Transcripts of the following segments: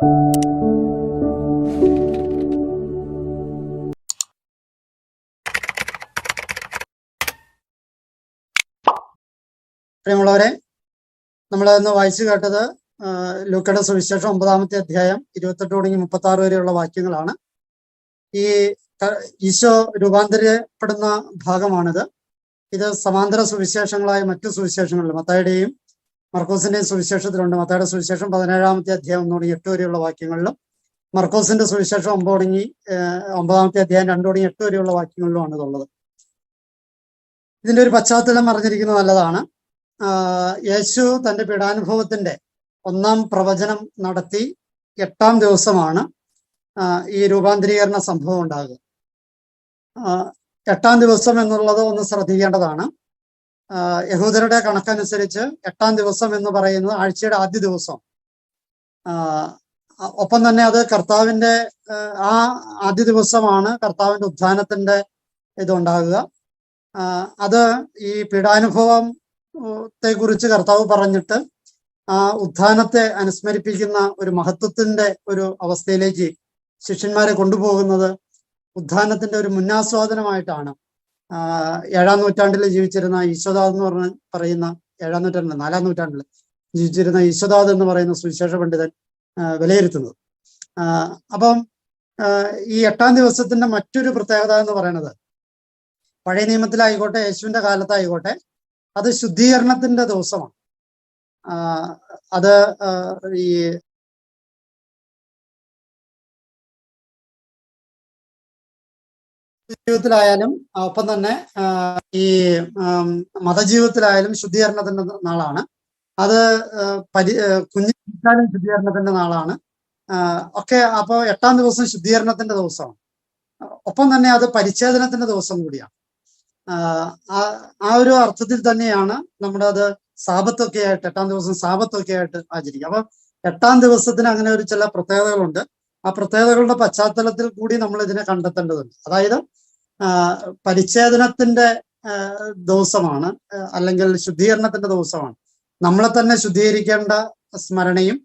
പ്രിയമുള്ളവരെ, നമ്മൾ ഇന്ന് വായിച്ചു കേട്ടത് ലൂക്കയുടെ സുവിശേഷം 9-ാമത്തെ അധ്യായം 28 തുടങ്ങി 36 വരെയുള്ള വാക്യങ്ങളാണ്. ഈ ഈശോ രൂപാന്തരപ്പെടുന്ന ഭാഗമാണിത്. ഇത് സമാന്തര സുവിശേഷങ്ങളായ മറ്റു സുവിശേഷങ്ങളിൽ മത്തായിയുടെയും മർക്കോസിന്റെയും സുവിശേഷത്തിലുണ്ട്. മത്തായിയുടെ സുവിശേഷം 17-ാമത്തെ അധ്യായം 1 തുടങ്ങി 8 വരെയുള്ള വാക്യങ്ങളിലും മർക്കോസിന്റെ സുവിശേഷം 9-ാമത്തെ അധ്യായം 2 തുടങ്ങി 8 വരെയുള്ള വാക്യങ്ങളിലുമാണ് ഇതുള്ളത്. ഇതിന്റെ ഒരു പശ്ചാത്തലം അറിഞ്ഞിരിക്കുന്നത് നല്ലതാണ്. യേശു തന്റെ പീഡാനുഭവത്തിന്റെ 1-ാം പ്രവചനം നടത്തി 8-ാം ദിവസമാണ് ഈ രൂപാന്തരീകരണ സംഭവം ഉണ്ടാകുക. 8-ാം ദിവസം എന്നുള്ളത് ഒന്ന് ശ്രദ്ധിക്കേണ്ടതാണ്. യഹൂദരുടെ കണക്കനുസരിച്ച് 8-ാം ദിവസം എന്ന് പറയുന്നത് ആഴ്ചയുടെ ആദ്യ ദിവസം. ഒപ്പം തന്നെ അത് കർത്താവിന്റെ ആ ആദ്യ ദിവസമാണ് കർത്താവിന്റെ ഉത്ഥാനത്തിന്റെ ഇതുണ്ടാകുക. അത് ഈ പീഡാനുഭവം കുറിച്ച് കർത്താവ് പറഞ്ഞിട്ട് ആ ഉത്ഥാനത്തെ അനുസ്മരിപ്പിക്കുന്ന ഒരു മഹത്വത്തിന്റെ ഒരു അവസ്ഥയിലേക്ക് ശിഷ്യന്മാരെ കൊണ്ടുപോകുന്നത് ഉത്ഥാനത്തിന്റെ ഒരു മുന്നാസ്വാദനമായിട്ടാണ്. 7-ാം നൂറ്റാണ്ടിൽ ജീവിച്ചിരുന്ന ഈശ്വദാദ് എന്ന് പറയുന്ന 7-ാം നൂറ്റാണ്ടിൽ 4-ാം നൂറ്റാണ്ടിൽ ജീവിച്ചിരുന്ന ഈശ്വദാദ് എന്ന് പറയുന്ന സുവിശേഷ പണ്ഡിതൻ വിലയിരുത്തുന്നത്. അപ്പം ഈ 8-ാം ദിവസത്തിന്റെ മറ്റൊരു പ്രത്യേകത എന്ന് പറയുന്നത് പഴയ നിയമത്തിലായിക്കോട്ടെ യേശുവിന്റെ കാലത്തായിക്കോട്ടെ അത് ശുദ്ധീകരണത്തിന്റെ ദിവസമാണ്. അത് ഈ ജീവിതത്തിലായാലും ഒപ്പം തന്നെ ഈ മതജീവിതത്തിലായാലും ശുദ്ധീകരണത്തിന്റെ നാളാണ്. അത് കുഞ്ഞിക്കാലും ശുദ്ധീകരണത്തിന്റെ നാളാണ് ഒക്കെ. അപ്പോൾ 8-ാം ദിവസം ശുദ്ധീകരണത്തിന്റെ ദിവസമാണ്. ഒപ്പം തന്നെ അത് പരിച്ഛേദനത്തിന്റെ ദിവസം കൂടിയാണ്. ആ ഒരു അർത്ഥത്തിൽ തന്നെയാണ് നമ്മുടെ അത് സാബത്തൊക്കെ ആയിട്ട് 8-ാം ദിവസം സാബത്തൊക്കെ ആയിട്ട് ആചരിക്കുക. അപ്പൊ 8-ാം ദിവസത്തിന് അങ്ങനെ ഒരു ചില പ്രത്യേകതകളുണ്ട്. ആ പ്രത്യേകതകളുടെ പശ്ചാത്തലത്തിൽ കൂടി നമ്മൾ ഇതിനെ കണ്ടെത്തേണ്ടതുണ്ട്. അതായത് പരിച്ഛേദനത്തിന്റെ ദിവസമാണ്, അല്ലെങ്കിൽ ശുദ്ധീകരണത്തിന്റെ ദിവസമാണ്. നമ്മളെ തന്നെ ശുദ്ധീകരിക്കേണ്ട സ്മരണയും,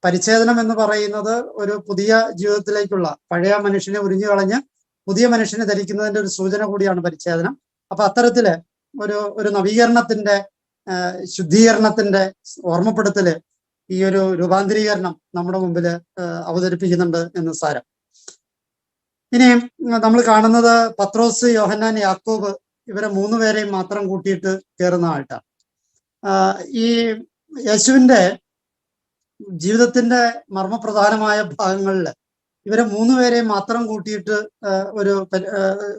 പരിച്ഛേദനം എന്ന് പറയുന്നത് ഒരു പുതിയ ജീവിതത്തിലേക്കുള്ള പഴയ മനുഷ്യനെ ഉരിഞ്ഞു കളഞ്ഞ് പുതിയ മനുഷ്യനെ ധരിക്കുന്നതിന്റെ ഒരു സൂചന കൂടിയാണ് പരിച്ഛേദനം. അപ്പൊ അത്തരത്തില് ഒരു നവീകരണത്തിന്റെ ശുദ്ധീകരണത്തിന്റെ ഓർമ്മപ്പെടുത്തല് ഈ ഒരു രൂപാന്തരീകരണം നമ്മുടെ മുമ്പിൽ അവതരിപ്പിക്കുന്നുണ്ട് എന്ന് സാരം. ഇനി നമ്മൾ കാണുന്നത് പത്രോസ്, യോഹന്നാൻ, യാക്കോബ് ഇവരെ 3 പേരെയും മാത്രം കൂട്ടിയിട്ട് കയറുന്ന ആയിട്ടാണ്. ഈ യേശുവിന്റെ ജീവിതത്തിന്റെ മർമ്മപ്രധാനമായ ഭാഗങ്ങളിൽ ഇവരെ 3 പേരെയും മാത്രം കൂട്ടിയിട്ട്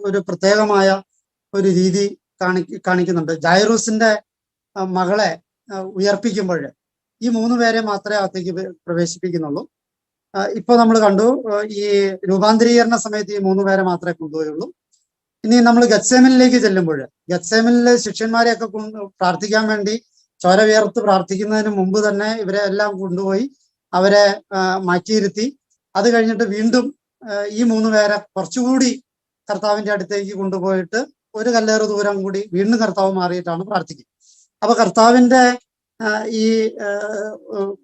ഒരു പ്രത്യേകമായ ഒരു രീതി കാണിക്കുന്നുണ്ട്. ജൈറൂസിന്റെ മകളെ ഉയർപ്പിക്കുമ്പോൾ ഈ 3 പേരെ മാത്രമേ അകത്തേക്ക് പ്രവേശിപ്പിക്കുന്നുള്ളൂ. ഇപ്പൊ നമ്മൾ കണ്ടു ഈ രൂപാന്തരീകരണ സമയത്ത് ഈ 3 പേരെ മാത്രമേ കൊണ്ടുപോയുള്ളൂ. ഇനി നമ്മൾ ഗത്സേമനിലേക്ക് ചെല്ലുമ്പോൾ ഗത്സേമനിലെ ശിഷ്യന്മാരെയൊക്കെ പ്രാർത്ഥിക്കാൻ വേണ്ടി ചോര വിയർത്ത് പ്രാർത്ഥിക്കുന്നതിന് മുമ്പ് തന്നെ ഇവരെ എല്ലാം കൊണ്ടുപോയി അവരെ മാറ്റിയിരുത്തി. അത് കഴിഞ്ഞിട്ട് വീണ്ടും ഈ 3 പേരെ കുറച്ചുകൂടി കർത്താവിന്റെ അടുത്തേക്ക് കൊണ്ടുപോയിട്ട് ഒരു കല്ലേറ് ദൂരം കൂടി വീണ്ടും കർത്താവ് മാറിയിട്ടാണ് പ്രാർത്ഥിക്കുക. അപ്പൊ കർത്താവിന്റെ ഈ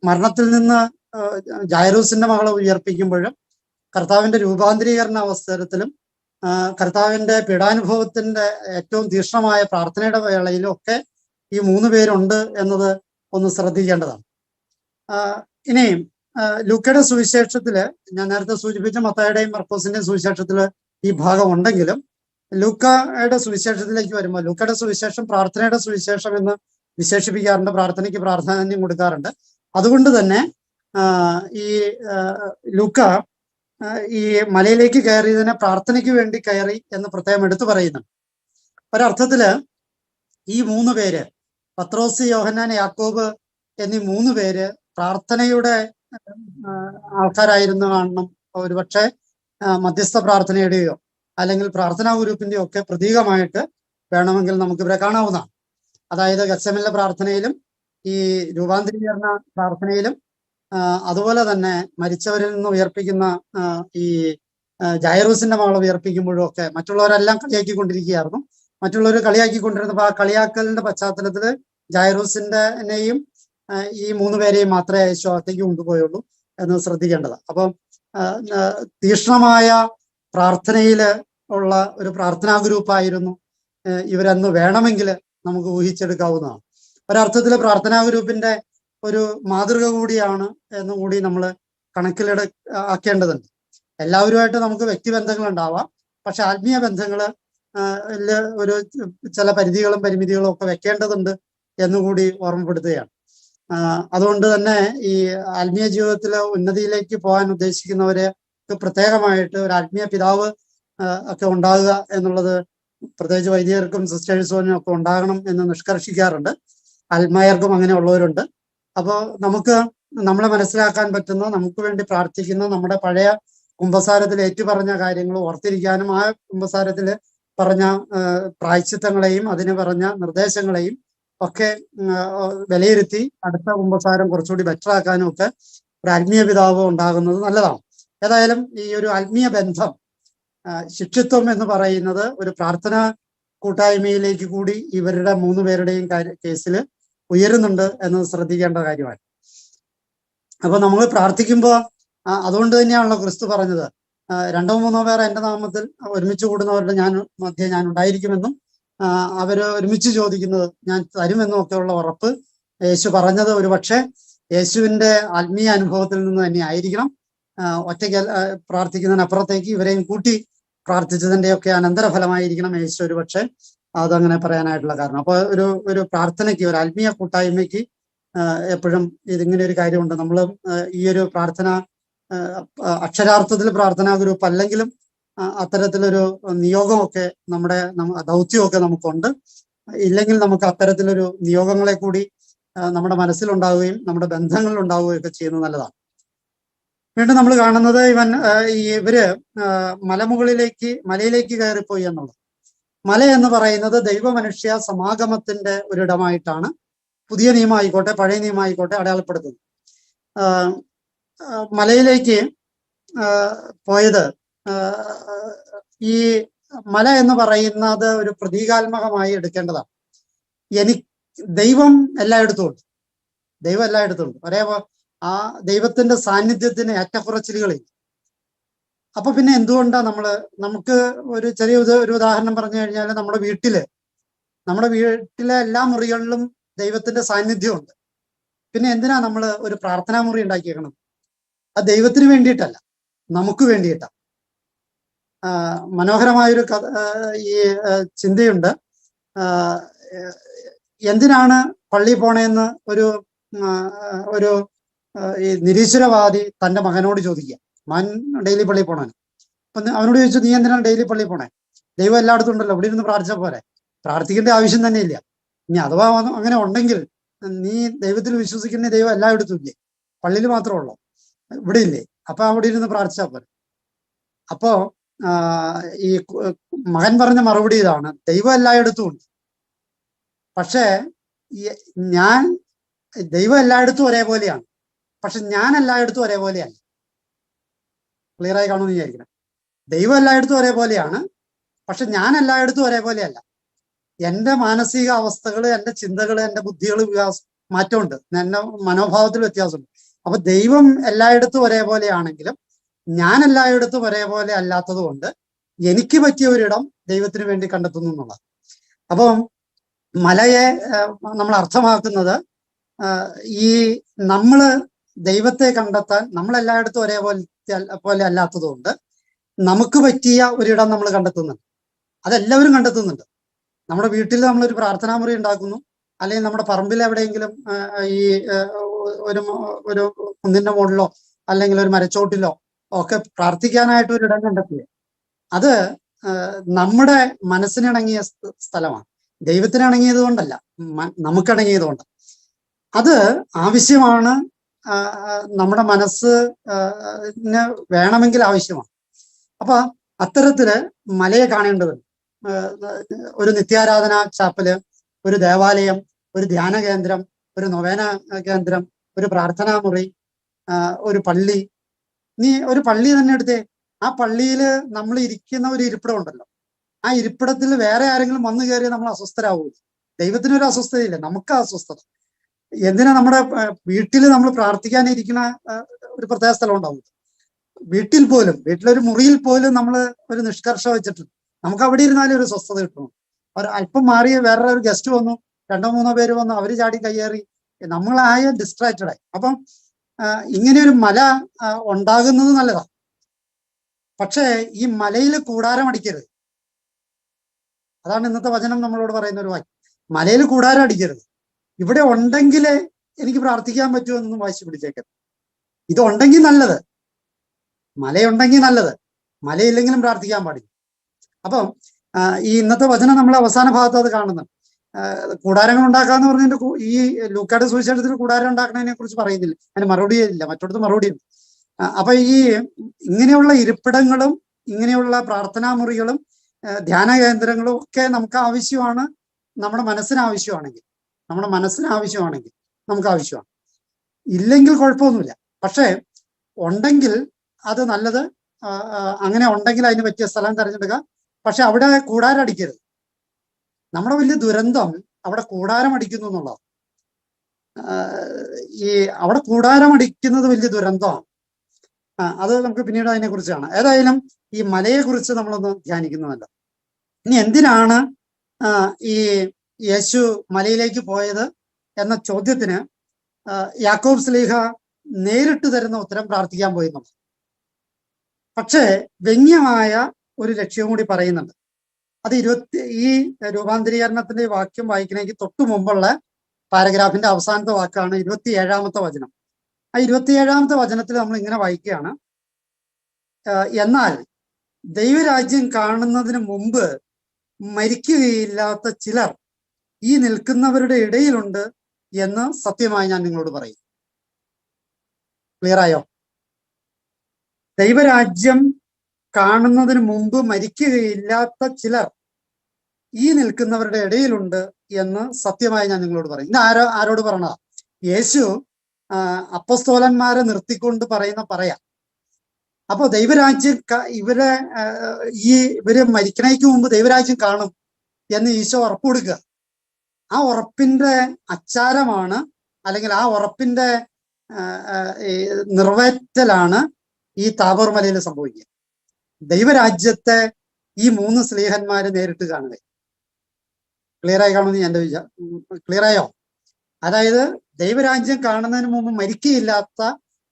മരണത്തിൽ നിന്ന് ജൈറൂസിന്റെ മകളെ ഉയർപ്പിക്കുമ്പോഴും കർത്താവിന്റെ രൂപാന്തരീകരണ അവസരത്തിലും കർത്താവിന്റെ പീഡാനുഭവത്തിന്റെ ഏറ്റവും തീക്ഷ്ണമായ പ്രാർത്ഥനയുടെ വേളയിലും ഒക്കെ ഈ 3 പേരുണ്ട് എന്നത് ഒന്ന് ശ്രദ്ധിക്കേണ്ടതാണ്. ഇനിയും ലൂക്കയുടെ സുവിശേഷത്തില് ഞാൻ നേരത്തെ സൂചിപ്പിച്ച മത്തായിയുടെയും മർക്കോസിന്റെയും സുവിശേഷത്തില് ഈ ഭാഗം ഉണ്ടെങ്കിലും ലൂക്കയുടെ സുവിശേഷത്തിലേക്ക് വരുമ്പോൾ ലൂക്കയുടെ സുവിശേഷം പ്രാർത്ഥനയുടെ സുവിശേഷം എന്ന് വിശേഷിപ്പിക്കാറുണ്ട്. പ്രാർത്ഥനയ്ക്ക് പ്രാധാന്യം കൊടുക്കാറുണ്ട്. അതുകൊണ്ട് തന്നെ ഈ ലൂക്ക ഈ മലയിലേക്ക് കയറിയതിനെ പ്രാർത്ഥനയ്ക്ക് വേണ്ടി കയറി എന്ന് പ്രത്യേകം എടുത്തു പറയുന്നുണ്ട്. ഒരർത്ഥത്തില് ഈ 3 പേര് പത്രോസ്, യോഹന്നാൻ, യാക്കോബ് എന്നീ 3 പേര് പ്രാർത്ഥനയുടെ ആൾക്കാരായിരുന്നു കാണണം. ഒരുപക്ഷെ മധ്യസ്ഥ പ്രാർത്ഥനയുടെയോ അല്ലെങ്കിൽ പ്രാർത്ഥനാ ഗ്രൂപ്പിന്റെയോ ഒക്കെ പ്രതീകമായിട്ട് വേണമെങ്കിൽ നമുക്ക് ഇവരെ കാണാവുന്നതാണ്. അതായത് ഗത്സമനിലെ പ്രാർത്ഥനയിലും ഈ രൂപാന്തരീകരണ പ്രാർത്ഥനയിലും അതുപോലെ തന്നെ മരിച്ചവരിൽ നിന്ന് ഉയർപ്പിക്കുന്ന ഈ ജൈറൂസിന്റെ മകളെ ഉയർപ്പിക്കുമ്പോഴും ഒക്കെ മറ്റുള്ളവരെല്ലാം കളിയാക്കിക്കൊണ്ടിരിക്കുകയായിരുന്നു. മറ്റുള്ളവർ കളിയാക്കിക്കൊണ്ടിരുന്നപ്പോൾ ആ കളിയാക്കലിന്റെ പശ്ചാത്തലത്തിൽ ജൈറൂസിന്റെയും ഈ 3 പേരെയും മാത്രമേ യേശു അകത്തേക്ക് കൊണ്ടുപോയുള്ളൂ. എന്ന് ശ്രദ്ധിക്കേണ്ടതാണ്. അപ്പം തീക്ഷ്ണമായ പ്രാർത്ഥനയിൽ ഉള്ള ഒരു പ്രാർത്ഥനാ ഗ്രൂപ്പായിരുന്നു ഇവരെന്ന് വേണമെങ്കിൽ നമുക്ക് ഊഹിച്ചെടുക്കാവുന്നതാണ്. ഒരർത്ഥത്തിൽ പ്രാർത്ഥനാ ഗ്രൂപ്പിന്റെ ഒരു മാതൃക കൂടിയാണ് എന്നുകൂടി നമ്മൾ ആക്കേണ്ടതുണ്ട്. എല്ലാവരുമായിട്ട് നമുക്ക് വ്യക്തിബന്ധങ്ങൾ ഉണ്ടാവാം, പക്ഷെ ആത്മീയ ബന്ധങ്ങൾ ഒരു ചില പരിധികളും പരിമിതികളും ഒക്കെ വെക്കേണ്ടതുണ്ട് എന്നുകൂടി ഓർമ്മപ്പെടുത്തുകയാണ്. അതുകൊണ്ട് തന്നെ ഈ ആത്മീയ ജീവിതത്തിലെ ഉന്നതിയിലേക്ക് പോകാൻ ഉദ്ദേശിക്കുന്നവർക്ക് പ്രത്യേകമായിട്ട് ഒരു ആത്മീയ പിതാവ് ഒക്കെ ഉണ്ടാകുക എന്നുള്ളത് പ്രത്യേകിച്ച് വൈദികർക്കും സിസ്റ്റേഴ്സിനും ഒക്കെ ഉണ്ടാകണം എന്ന് നിഷ്കർഷിക്കാറുണ്ട്. ആത്മായർക്കും അങ്ങനെ ഉള്ളവരുണ്ട്. അപ്പോൾ നമുക്ക് നമ്മളെ മനസ്സിലാക്കാൻ പറ്റുന്ന, നമുക്ക് വേണ്ടി പ്രാർത്ഥിക്കുന്ന, നമ്മുടെ പഴയ കുമ്പസാരത്തിൽ ഏറ്റുപറഞ്ഞ കാര്യങ്ങൾ ഓർത്തിരിക്കാനും ആ കുമ്പസാരത്തിൽ പറഞ്ഞ പ്രായശ്ചിത്തങ്ങളെയും അതിന് പറഞ്ഞ നിർദ്ദേശങ്ങളെയും ഒക്കെ വിലയിരുത്തി അടുത്ത കുമ്പസാരം കുറച്ചുകൂടി ബെറ്റർ ആക്കാനും ഒക്കെ ഒരു ആത്മീയ പിതാവ് ഉണ്ടാകുന്നത് നല്ലതാണ്. ഏതായാലും ഈ ഒരു ആത്മീയ ബന്ധം, ശിഷ്യത്വം എന്ന് പറയുന്നത് ഒരു പ്രാർത്ഥനാ കൂട്ടായ്മയിലേക്ക് കൂടി ഇവരുടെ 3 പേരുടെയും കേസിൽ ഉയരുന്നുണ്ട് എന്നത് ശ്രദ്ധിക്കേണ്ട കാര്യമാണ്. അപ്പൊ നമ്മൾ പ്രാർത്ഥിക്കുമ്പോൾ അതുകൊണ്ട് തന്നെയാണല്ലോ ക്രിസ്തു പറഞ്ഞത്, 2-3 പേർ എൻ്റെ നാമത്തിൽ ഒരുമിച്ച് കൂടുന്നവരുടെ ഞാൻ ഉണ്ടായിരിക്കുമെന്നും അവര് ഒരുമിച്ച് ചോദിക്കുന്നത് ഞാൻ തരുമെന്നും ഒക്കെയുള്ള ഉറപ്പ് യേശു പറഞ്ഞത് ഒരുപക്ഷെ യേശുവിന്റെ ആത്മീയ അനുഭവത്തിൽ നിന്ന് തന്നെ ആയിരിക്കണം. ഒറ്റയ്ക്ക് പ്രാർത്ഥിക്കുന്നതിനപ്പുറത്തേക്ക് ഇവരെയും കൂട്ടി പ്രാർത്ഥിച്ചതിൻ്റെയൊക്കെ അനന്തരഫലമായിരിക്കണം യേശു ഒരുപക്ഷെ അതങ്ങനെ പറയാനായിട്ടുള്ള കാരണം. അപ്പോൾ ഒരു പ്രാർത്ഥനയ്ക്ക്, ഒരു ആത്മീയ കൂട്ടായ്മയ്ക്ക് എപ്പോഴും ഇതിങ്ങനെ ഒരു കാര്യമുണ്ട്. നമ്മൾ ഈ ഒരു പ്രാർത്ഥന അക്ഷരാർത്ഥത്തിൽ പ്രാർത്ഥനാ ഗ്രൂപ്പ് അല്ലെങ്കിലും അത്തരത്തിലൊരു നിയോഗമൊക്കെ നമ്മുടെ ദൗത്യമൊക്കെ നമുക്കുണ്ട്. ഇല്ലെങ്കിൽ നമുക്ക് അത്തരത്തിലൊരു നിയോഗങ്ങളെ കൂടി നമ്മുടെ മനസ്സിലുണ്ടാവുകയും നമ്മുടെ ബന്ധങ്ങളിൽ ഉണ്ടാവുകയും ഒക്കെ ചെയ്യുന്നത് നല്ലതാണ്. വീണ്ടും നമ്മൾ കാണുന്നത് ഇവര് മലയിലേക്ക് കയറിപ്പോയി എന്നുള്ളത്. മല എന്ന് പറയുന്നത് ദൈവമനുഷ്യ സമാഗമത്തിന്റെ ഒരിടമായിട്ടാണ് പുതിയ നിയമമായിക്കോട്ടെ പഴയ നിയമമായിക്കോട്ടെ അടയാളപ്പെടുത്തുന്നത്. മലയിലേക്ക് പോയത്, ഈ മല എന്ന് പറയുന്നത് ഒരു പ്രതീകാത്മകമായി എടുക്കേണ്ടതാണ്. ദൈവം എല്ലായിടത്തും ഉണ്ട്. ഒരേ ആ ദൈവത്തിന്റെ സാന്നിധ്യത്തിന് ഏറ്റക്കുറച്ചിലുകളില്ല. അപ്പൊ പിന്നെ എന്തുകൊണ്ടാ നമുക്ക് ഒരു ചെറിയ ഒരു ഉദാഹരണം പറഞ്ഞു കഴിഞ്ഞാൽ നമ്മുടെ വീട്ടിലെ എല്ലാ മുറികളിലും ദൈവത്തിന്റെ സാന്നിധ്യമുണ്ട്. പിന്നെ എന്തിനാ നമ്മൾ ഒരു പ്രാർത്ഥനാ മുറി ഉണ്ടാക്കിയേക്കണം? അത് ദൈവത്തിന് വേണ്ടിയിട്ടല്ല, നമുക്ക് വേണ്ടിയിട്ടാണ്. മനോഹരമായൊരു ഈ ചിന്തയുണ്ട്. എന്തിനാണ് പള്ളി പോണേന്ന് ഒരു ഈ നിരീശ്വരവാദി തന്റെ മകനോട് ചോദിക്കുക. മകൻ ഡെയിലി പള്ളി പോണാൻ. അപ്പൊ അവനോട് ചോദിച്ചു, നീ എന്തിനാണ് ഡെയിലി പള്ളി പോണേ? ദൈവം എല്ലായിടത്തും ഉണ്ടല്ലോ, ഇവിടെ ഇരുന്ന് പ്രാർത്ഥിച്ചാൽ പോരെ? പ്രാർത്ഥിക്കേണ്ട ആവശ്യം തന്നെ ഇല്ല. ഇനി അഥവാ അങ്ങനെ ഉണ്ടെങ്കിൽ നീ ദൈവത്തിൽ വിശ്വസിക്കുന്ന ദൈവം എല്ലായിടത്തും ഇല്ലേ? പള്ളിയിൽ മാത്രമേ ഉള്ളൂ, ഇവിടെ ഇല്ലേ? അപ്പൊ അവിടെ ഇരുന്ന് പ്രാർത്ഥിച്ചാൽ പോരെ. അപ്പോ ഈ മകൻ പറഞ്ഞ മറുപടി ഇതാണ്, ദൈവം എല്ലായിടത്തും ഉണ്ട്, പക്ഷേ ദൈവം എല്ലായിടത്തും ഒരേപോലെയാണ്, പക്ഷെ ഞാൻ എല്ലായിടത്തും ഒരേപോലെയല്ല. ക്ലിയറായി കാണുമെന്ന് വിചാരിക്കണം. ദൈവം എല്ലായിടത്തും ഒരേപോലെയാണ്, പക്ഷെ ഞാൻ എല്ലായിടത്തും ഒരേപോലെയല്ല. എൻ്റെ മാനസിക അവസ്ഥകൾ, എൻ്റെ ചിന്തകൾ, എൻ്റെ ബുദ്ധികൾ മാറ്റമുണ്ട്, എൻ്റെ മനോഭാവത്തിൽ വ്യത്യാസമുണ്ട്. അപ്പൊ ദൈവം എല്ലായിടത്തും ഒരേപോലെയാണെങ്കിലും ഞാൻ എല്ലായിടത്തും ഒരേപോലെ അല്ലാത്തത് കൊണ്ട് എനിക്ക് പറ്റിയ ഒരിടം ദൈവത്തിന് വേണ്ടി കണ്ടെത്തുന്നു എന്നുള്ളത്. അപ്പം മലയെ നമ്മൾ അർത്ഥമാക്കുന്നത് ഈ നമ്മള് ദൈവത്തെ കണ്ടെത്താൻ നമ്മളെല്ലായിടത്തും പോലെ അല്ലാത്തത് കൊണ്ട് നമുക്ക് പറ്റിയ ഒരിടം നമ്മൾ കണ്ടെത്തുന്നുണ്ട്. അതെല്ലാവരും കണ്ടെത്തുന്നുണ്ട്. നമ്മുടെ വീട്ടിൽ നമ്മളൊരു പ്രാർത്ഥനാ മുറി ഉണ്ടാക്കുന്നു, അല്ലെങ്കിൽ നമ്മുടെ പറമ്പിൽ എവിടെയെങ്കിലും ഈ ഒരു കുന്നിന്റെ മുകളിലോ അല്ലെങ്കിൽ ഒരു മരച്ചോട്ടിലോ ഒക്കെ പ്രാർത്ഥിക്കാനായിട്ട് ഒരു ഇടം കണ്ടെത്തിയത്. അത് നമ്മുടെ മനസ്സിനിണങ്ങിയ സ്ഥലമാണ്. ദൈവത്തിനിണങ്ങിയത് കൊണ്ടല്ല, നമുക്കിണങ്ങിയത് കൊണ്ട്. അത് ആവശ്യമാണ്, നമ്മുടെ മനസ്സിന് വേണമെങ്കിൽ ആവശ്യമാണ്. അപ്പൊ അത്തരത്തില് മലയെ കാണേണ്ടതുണ്ട്. ഒരു നിത്യാരാധന ചാപ്പല്, ഒരു ദേവാലയം, ഒരു ധ്യാന കേന്ദ്രം, ഒരു നൊവേന കേന്ദ്രം, ഒരു പ്രാർത്ഥനാ മുറി, ഒരു പള്ളി. നീ ഒരു പള്ളി തന്നെ എടുത്തേ. ആ പള്ളിയിൽ നമ്മൾ ഇരിക്കുന്ന ഒരു ഇരിപ്പിടം ഉണ്ടല്ലോ, ആ ഇരിപ്പിടത്തിൽ വേറെ ആരെങ്കിലും വന്നു കയറിയാൽ നമ്മൾ അസ്വസ്ഥരാകും. ദൈവത്തിനൊരു അസ്വസ്ഥതയില്ല, നമുക്ക് അസ്വസ്ഥത. എന്തിനാ നമ്മുടെ വീട്ടിൽ നമ്മൾ പ്രാർത്ഥിക്കാനിരിക്കുന്ന ഒരു പ്രത്യേക സ്ഥലം ഉണ്ടാവും. വീട്ടിൽ പോലും, വീട്ടിലൊരു മുറിയിൽ പോലും നമ്മൾ ഒരു നിഷ്കർഷ വെച്ചിട്ടുണ്ട്. നമുക്ക് അവിടെ ഇരുന്നാലും ഒരു സ്വസ്ഥത കിട്ടണം. ഒരു അല്പം മാറിയ വേറെ ഒരു ഗസ്റ്റ് വന്നു, 2-3 പേര് വന്നു, അവര് ചാടി കയ്യേറി, നമ്മളായ ഡിസ്ട്രാക്റ്റഡ് ആയി. അപ്പം ഇങ്ങനെ ഒരു മല ഉണ്ടാകുന്നത് നല്ലതാണ്. പക്ഷേ ഈ മലയിൽ കൂടാരം അടിക്കരുത്. അതാണ് ഇന്നത്തെ വചനം നമ്മളോട് പറയുന്ന ഒരു വാക്യം. മലയിൽ കൂടാരം അടിക്കരുത്. ഇവിടെ ഉണ്ടെങ്കിലേ എനിക്ക് പ്രാർത്ഥിക്കാൻ പറ്റുമെന്നൊന്നും വാശി പിടിച്ചേക്കരുത്. ഇതുണ്ടെങ്കിൽ നല്ലത്, മലയുണ്ടെങ്കിൽ നല്ലത്, മലയില്ലെങ്കിലും പ്രാർത്ഥിക്കാൻ പാടില്ല. അപ്പം ഈ ഇന്നത്തെ വചനം നമ്മൾ അവസാന ഭാഗത്ത് അത് കാണുന്നുണ്ട്. കൂടാരങ്ങൾ ഉണ്ടാക്കാന്ന് പറഞ്ഞതിന്റെ ഈ ലൂക്കായുടെ സുവിശേഷത്തിൽ കൂടാരം ഉണ്ടാക്കുന്നതിനെ കുറിച്ച് പറയുന്നില്ല, അതിന് മറുപടിയില്ല, മറ്റൊടത്ത് മറുപടിയുണ്ട്. അപ്പൊ ഈ ഇങ്ങനെയുള്ള ഇരിപ്പിടങ്ങളും ഇങ്ങനെയുള്ള പ്രാർത്ഥനാ മുറികളും ധ്യാന കേന്ദ്രങ്ങളും ഒക്കെ നമുക്ക് ആവശ്യമാണ്. നമ്മുടെ മനസ്സിന് ആവശ്യമാണെങ്കിൽ നമുക്ക് ആവശ്യമാണ്. ഇല്ലെങ്കിൽ കുഴപ്പമൊന്നുമില്ല. പക്ഷേ ഉണ്ടെങ്കിൽ അത് നല്ലത്. അങ്ങനെ ഉണ്ടെങ്കിൽ അതിന് പറ്റിയ സ്ഥലം തിരഞ്ഞെടുക്കുക. പക്ഷെ അവിടെ കൂടാരം അടിക്കരുത്. നമ്മുടെ വലിയ ദുരന്തം അവിടെ കൂടാരം അടിക്കുന്നു എന്നുള്ളതാണ്. ഈ അവിടെ കൂടാരം അടിക്കുന്നത് വലിയ ദുരന്തമാണ്. അത് നമുക്ക് പിന്നീട് അതിനെ കുറിച്ചാണ്. ഏതായാലും ഈ മലയെ കുറിച്ച് നമ്മളൊന്ന് ധ്യാനിക്കുന്നതല്ല. ഇനി എന്തിനാണ് ഈ യേശു മലയിലേക്ക് പോയത് എന്ന ചോദ്യത്തിന് യാക്കോബ് ശ്ലീഹ നേരിട്ട് തരുന്ന ഉത്തരം പ്രാർത്ഥിക്കാൻ പോയി നമ്മൾ. പക്ഷേ വ്യംഗ്യമായ ഒരു ലക്ഷ്യം കൂടി പറയുന്നുണ്ട്. അത് ഈ രൂപാന്തരീകരണത്തിന്റെ വാക്യം വായിക്കണമെങ്കിൽ തൊട്ടു മുമ്പുള്ള പാരഗ്രാഫിന്റെ അവസാനത്തെ വാക്കാണ് 27-ാമത്തെ വചനം. ആ 27-ാമത്തെ വചനത്തിൽ നമ്മൾ ഇങ്ങനെ വായിക്കുകയാണ്: എന്നാൽ ദൈവരാജ്യം കാണുന്നതിന് മുമ്പ് മരിക്കുകയില്ലാത്ത ചിലർ ഈ നിൽക്കുന്നവരുടെ ഇടയിലുണ്ട് എന്ന് സത്യമായി ഞാൻ നിങ്ങളോട് പറയും. ക്ലിയർ ആയോ? ദൈവരാജ്യം കാണുന്നതിന് മുമ്പ് മരിക്കുകയില്ലാത്ത ചിലർ ഈ നിൽക്കുന്നവരുടെ ഇടയിലുണ്ട് എന്ന് സത്യമായി ഞാൻ നിങ്ങളോട് പറയും. ഇത് ആരോട് പറഞ്ഞതാ? യേശു അപ്പസ്തോലന്മാരെ നിർത്തിക്കൊണ്ട് പറയാ. അപ്പൊ ദൈവരാജ്യം ഇവര് മരിക്കണയ്ക്ക് മുമ്പ് ദൈവരാജ്യം കാണും എന്ന് ഈശോ ഉറപ്പ് കൊടുക്കുക. ആ ഉറപ്പിന്റെ അച്ചാരമാണ്, അല്ലെങ്കിൽ ആ ഉറപ്പിന്റെ നിറവേറ്റലാണ് ഈ താബോർ മലയിൽ സംഭവിക്കുക. ദൈവരാജ്യത്തെ ഈ 3 സ്ലീഹന്മാര് നേരിട്ട് കാണുക. ക്ലിയറായി കാണുമെന്ന് ഞാൻ ക്ലിയറായോ? അതായത് ദൈവരാജ്യം കാണുന്നതിന് മുമ്പ് മരിക്കയില്ലാത്ത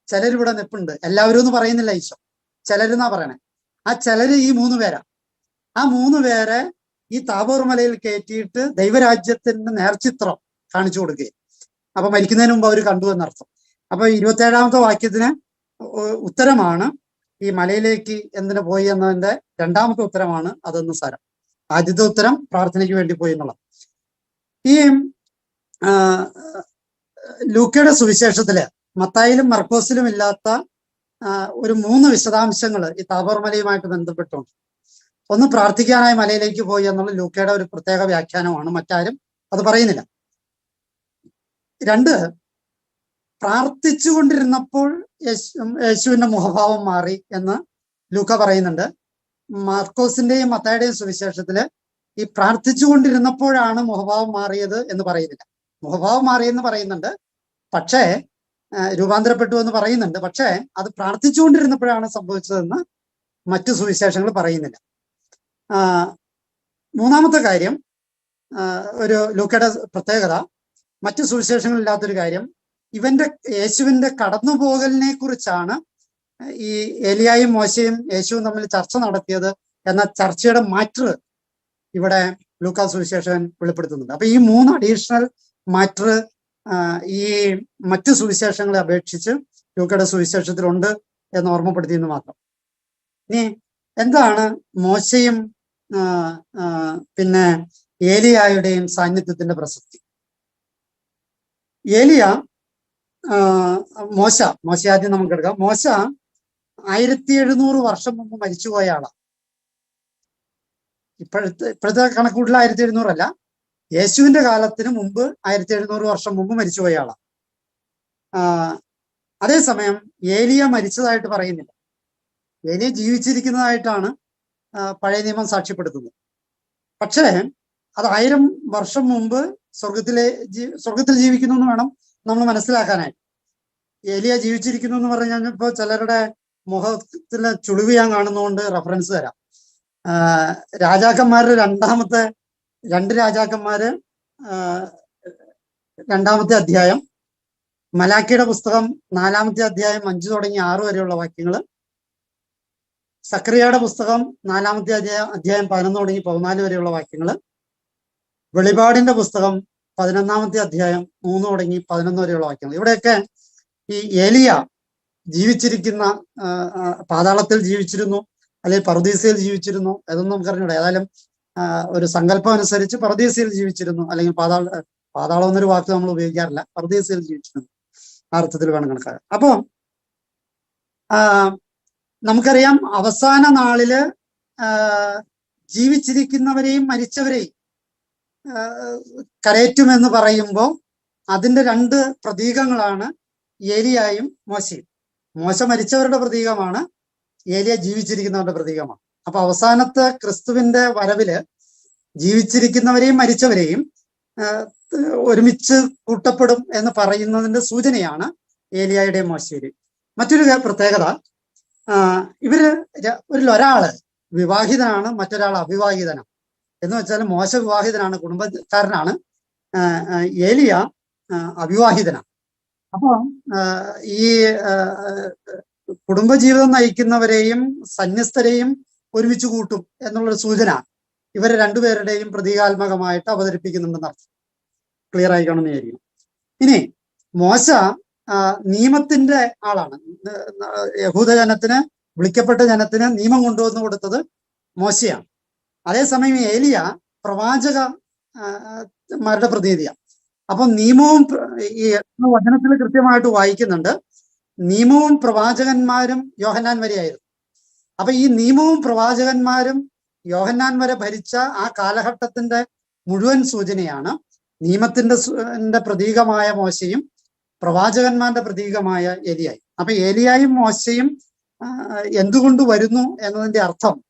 ചിലരിവിടെ നിൽപ്പുണ്ട്. എല്ലാവരും ഒന്നും പറയുന്നില്ല ഈശോ, ചിലരെന്നാ പറയണേ. ആ ചിലര് ഈ 3 പേരാ. ആ 3 പേരെ ഈ താബോർ മലയിൽ കയറ്റിയിട്ട് ദൈവരാജ്യത്തിന്റെ നേർചിത്രം കാണിച്ചു കൊടുക്കുകയും, അപ്പൊ മരിക്കുന്നതിന് മുമ്പ് അവർ കണ്ടു എന്നർത്ഥം. അപ്പൊ 27-ാമത്തെ വാക്യത്തിന് ഉത്തരമാണ് ഈ മലയിലേക്ക് എന്തിനു പോയി എന്നതിന്റെ 2-ാമത്തെ ഉത്തരമാണ് അതെന്ന് സാരം. ആദ്യത്തെ ഉത്തരം പ്രാർത്ഥനയ്ക്ക് വേണ്ടി പോയി എന്നുള്ള. ഈ ലൂക്കയുടെ സുവിശേഷത്തില് മത്തായിലും മർക്കോസിലും ഇല്ലാത്ത ഒരു 3 വിശദാംശങ്ങൾ ഈ താബോർ മലയുമായിട്ട് ബന്ധപ്പെട്ടുണ്ട്. ഒന്ന്, പ്രാർത്ഥിക്കാനായി മലയിലേക്ക് പോയി എന്നുള്ള ലൂക്കയുടെ ഒരു പ്രത്യേക വ്യാഖ്യാനമാണ്, മറ്റാരും അത് പറയുന്നില്ല. 2, പ്രാർത്ഥിച്ചുകൊണ്ടിരുന്നപ്പോൾ യേശുവിന്റെ മുഖഭാവം മാറി എന്ന് ലൂക്ക പറയുന്നുണ്ട്. മാർക്കോസിന്റെയും മത്തായുടെയും സുവിശേഷത്തില് ഈ പ്രാർത്ഥിച്ചുകൊണ്ടിരുന്നപ്പോഴാണ് മുഖഭാവം മാറിയത് എന്ന് പറയുന്നില്ല. മുഖഭാവം മാറിയെന്ന് പറയുന്നുണ്ട്, പക്ഷേ രൂപാന്തരപ്പെട്ടു എന്ന് പറയുന്നുണ്ട്. പക്ഷേ അത് പ്രാർത്ഥിച്ചുകൊണ്ടിരുന്നപ്പോഴാണ് സംഭവിച്ചതെന്ന് മറ്റു സുവിശേഷങ്ങൾ പറയുന്നില്ല. 3-ാമത്തെ കാര്യം, ഒരു ലൂക്കയുടെ പ്രത്യേകത, മറ്റു സുവിശേഷങ്ങളില്ലാത്തൊരു കാര്യം, യേശുവിന്റെ കടന്നുപോകലിനെ കുറിച്ചാണ് ഈ ഏലിയായും മോശയും യേശുവും തമ്മിൽ ചർച്ച നടത്തിയത് എന്ന ചർച്ചയുടെ മാറ്റർ ഇവിടെ ലൂക്കാ സുവിശേഷൻ വെളിപ്പെടുത്തുന്നുണ്ട്. അപ്പൊ ഈ 3 അഡീഷണൽ മാറ്റർ ഈ മറ്റു സുവിശേഷങ്ങളെ അപേക്ഷിച്ച് ലൂക്കയുടെ സുവിശേഷത്തിലുണ്ട് എന്ന് ഓർമ്മപ്പെടുത്തിയെന്ന് മാത്രം. ഇനി എന്താണ് മോശയും പിന്നെ ഏലിയായുടെയും സാന്നിധ്യത്തിന്റെ പ്രസക്തി? മോശ ആദ്യം നമുക്ക് എടുക്കാം. മോശ 1700 വർഷം മുമ്പ് മരിച്ചുപോയ ആളാണ്. ഇപ്പോഴത്തെ കണക്കൂട്ടിൽ 1700 അല്ല, യേശുവിന്റെ കാലത്തിന് മുമ്പ് 1700 വർഷം മുമ്പ് മരിച്ചുപോയ ആളാണ്. അതേസമയം ഏലിയ മരിച്ചതായിട്ട് പറയുന്നില്ല. ഏലിയ ജീവിച്ചിരിക്കുന്നതായിട്ടാണ് പഴയ നിയമം സാക്ഷ്യപ്പെടുത്തുന്നത്. പക്ഷേ അത് 1000 വർഷം മുമ്പ് സ്വർഗത്തിൽ ജീവിക്കുന്നു എന്ന് വേണം നമ്മൾ മനസ്സിലാക്കാനായിട്ട്. ഏലിയ ജീവിച്ചിരിക്കുന്നു എന്ന് പറഞ്ഞാൽ ഇപ്പോ ചിലരുടെ മുഖത്തിലെ ചുളിവ് ഞാൻ കാണുന്നതുകൊണ്ട് റെഫറൻസ് തരാം. രാജാക്കന്മാരുടെ രണ്ട് രാജാക്കന്മാര് 2-ാമത്തെ അധ്യായം, മലാക്കിയുടെ പുസ്തകം 4-ാമത്തെ അധ്യായം 5 തുടങ്ങി 6 വരെയുള്ള വാക്യങ്ങള്, സക്രിയയുടെ പുസ്തകം 4-ാമത്തെ അധ്യായം 11 തുടങ്ങി 14 വരെയുള്ള വാക്യങ്ങള്, വെളിപാടിന്റെ പുസ്തകം 11-ാമത്തെ അധ്യായം 3 തുടങ്ങി 11 വരെയുള്ള വാക്യങ്ങൾ. ഇവിടെയൊക്കെ ഈ ഏലിയ ജീവിച്ചിരിക്കുന്ന, പാതാളത്തിൽ ജീവിച്ചിരുന്നു അല്ലെങ്കിൽ പറുദീസയിൽ ജീവിച്ചിരുന്നു, അതൊന്നും നമുക്ക് അറിഞ്ഞൂടെ. ഏതായാലും ഒരു സങ്കല്പം അനുസരിച്ച് പറുദീസയിൽ ജീവിച്ചിരുന്നു, അല്ലെങ്കിൽ പാതാളം എന്നൊരു വാക്ക് നമ്മൾ ഉപയോഗിക്കാറില്ല, പറുദീസയിൽ ജീവിച്ചിരുന്നു ആ അർത്ഥത്തിൽ വേണം കണക്കാക്കാൻ. അപ്പോ നമുക്കറിയാം അവസാന നാളില് ജീവിച്ചിരിക്കുന്നവരെയും മരിച്ചവരെയും കരയറ്റുമെന്ന് പറയുമ്പോൾ അതിന്റെ 2 പ്രതീകങ്ങളാണ് ഏലിയായും മോശയും. മോശ മരിച്ചവരുടെ പ്രതീകമാണ്, ഏലിയ ജീവിച്ചിരിക്കുന്നവരുടെ പ്രതീകമാണ്. അപ്പൊ അവസാനത്തെ ക്രിസ്തുവിന്റെ വരവില് ജീവിച്ചിരിക്കുന്നവരെയും മരിച്ചവരെയും ഒരുമിച്ച് കൂട്ടപ്പെടും എന്ന് പറയുന്നതിന്റെ സൂചനയാണ് ഏലിയായുടെയും മോശയുടെയും. മറ്റൊരു പ്രത്യേകത, ഒരാള് വിവാഹിതനാണ്, മറ്റൊരാൾ അവിവാഹിതനാണ്. എന്ന് വെച്ചാൽ മോശ വിവാഹിതനാണ്, കുടുംബക്കാരനാണ്, ഏലിയ അവിവാഹിതനാണ്. അപ്പൊ ഈ കുടുംബജീവിതം നയിക്കുന്നവരെയും സന്യസ്തരെയും ഒരുമിച്ച് കൂട്ടും എന്നുള്ളൊരു സൂചന ഇവരെ രണ്ടുപേരുടെയും പ്രതീകാത്മകമായിട്ട് അവതരിപ്പിക്കുന്നുണ്ടെന്ന് അർത്ഥം. ക്ലിയർ ആയി കാണുന്ന വിചാരിക്കണം. ഇനി മോശ നിയമത്തിന്റെ ആളാണ്. യഹൂദ ജനത്തിന്, വിളിക്കപ്പെട്ട ജനത്തിന് നിയമം കൊണ്ടുവന്നു കൊടുത്തത് മോശയാണ്. അതേസമയം ഏലിയ പ്രവാചകന്മാരുടെ പ്രതിനിധിയാണ്. അപ്പൊ നിയമവും, ഈ വചനത്തിൽ കൃത്യമായിട്ട് വായിക്കുന്നുണ്ട്, നിയമവും പ്രവാചകന്മാരും യോഹന്നാൻ വരെയായിരുന്നു. അപ്പൊ ഈ നിയമവും പ്രവാചകന്മാരും യോഹന്നാൻ വരെ ഭരിച്ച ആ കാലഘട്ടത്തിന്റെ മുഴുവൻ സൂചനയാണ് നിയമത്തിന്റെ പ്രതീകമായ മോശയും പ്രവാചകന്മാരുടെ പ്രതീകമായ ഏലിയായും. അപ്പൊ ഏലിയായും മോശയും എന്തുകൊണ്ട് വരുന്നു എന്നതിന്റെ അർത്ഥം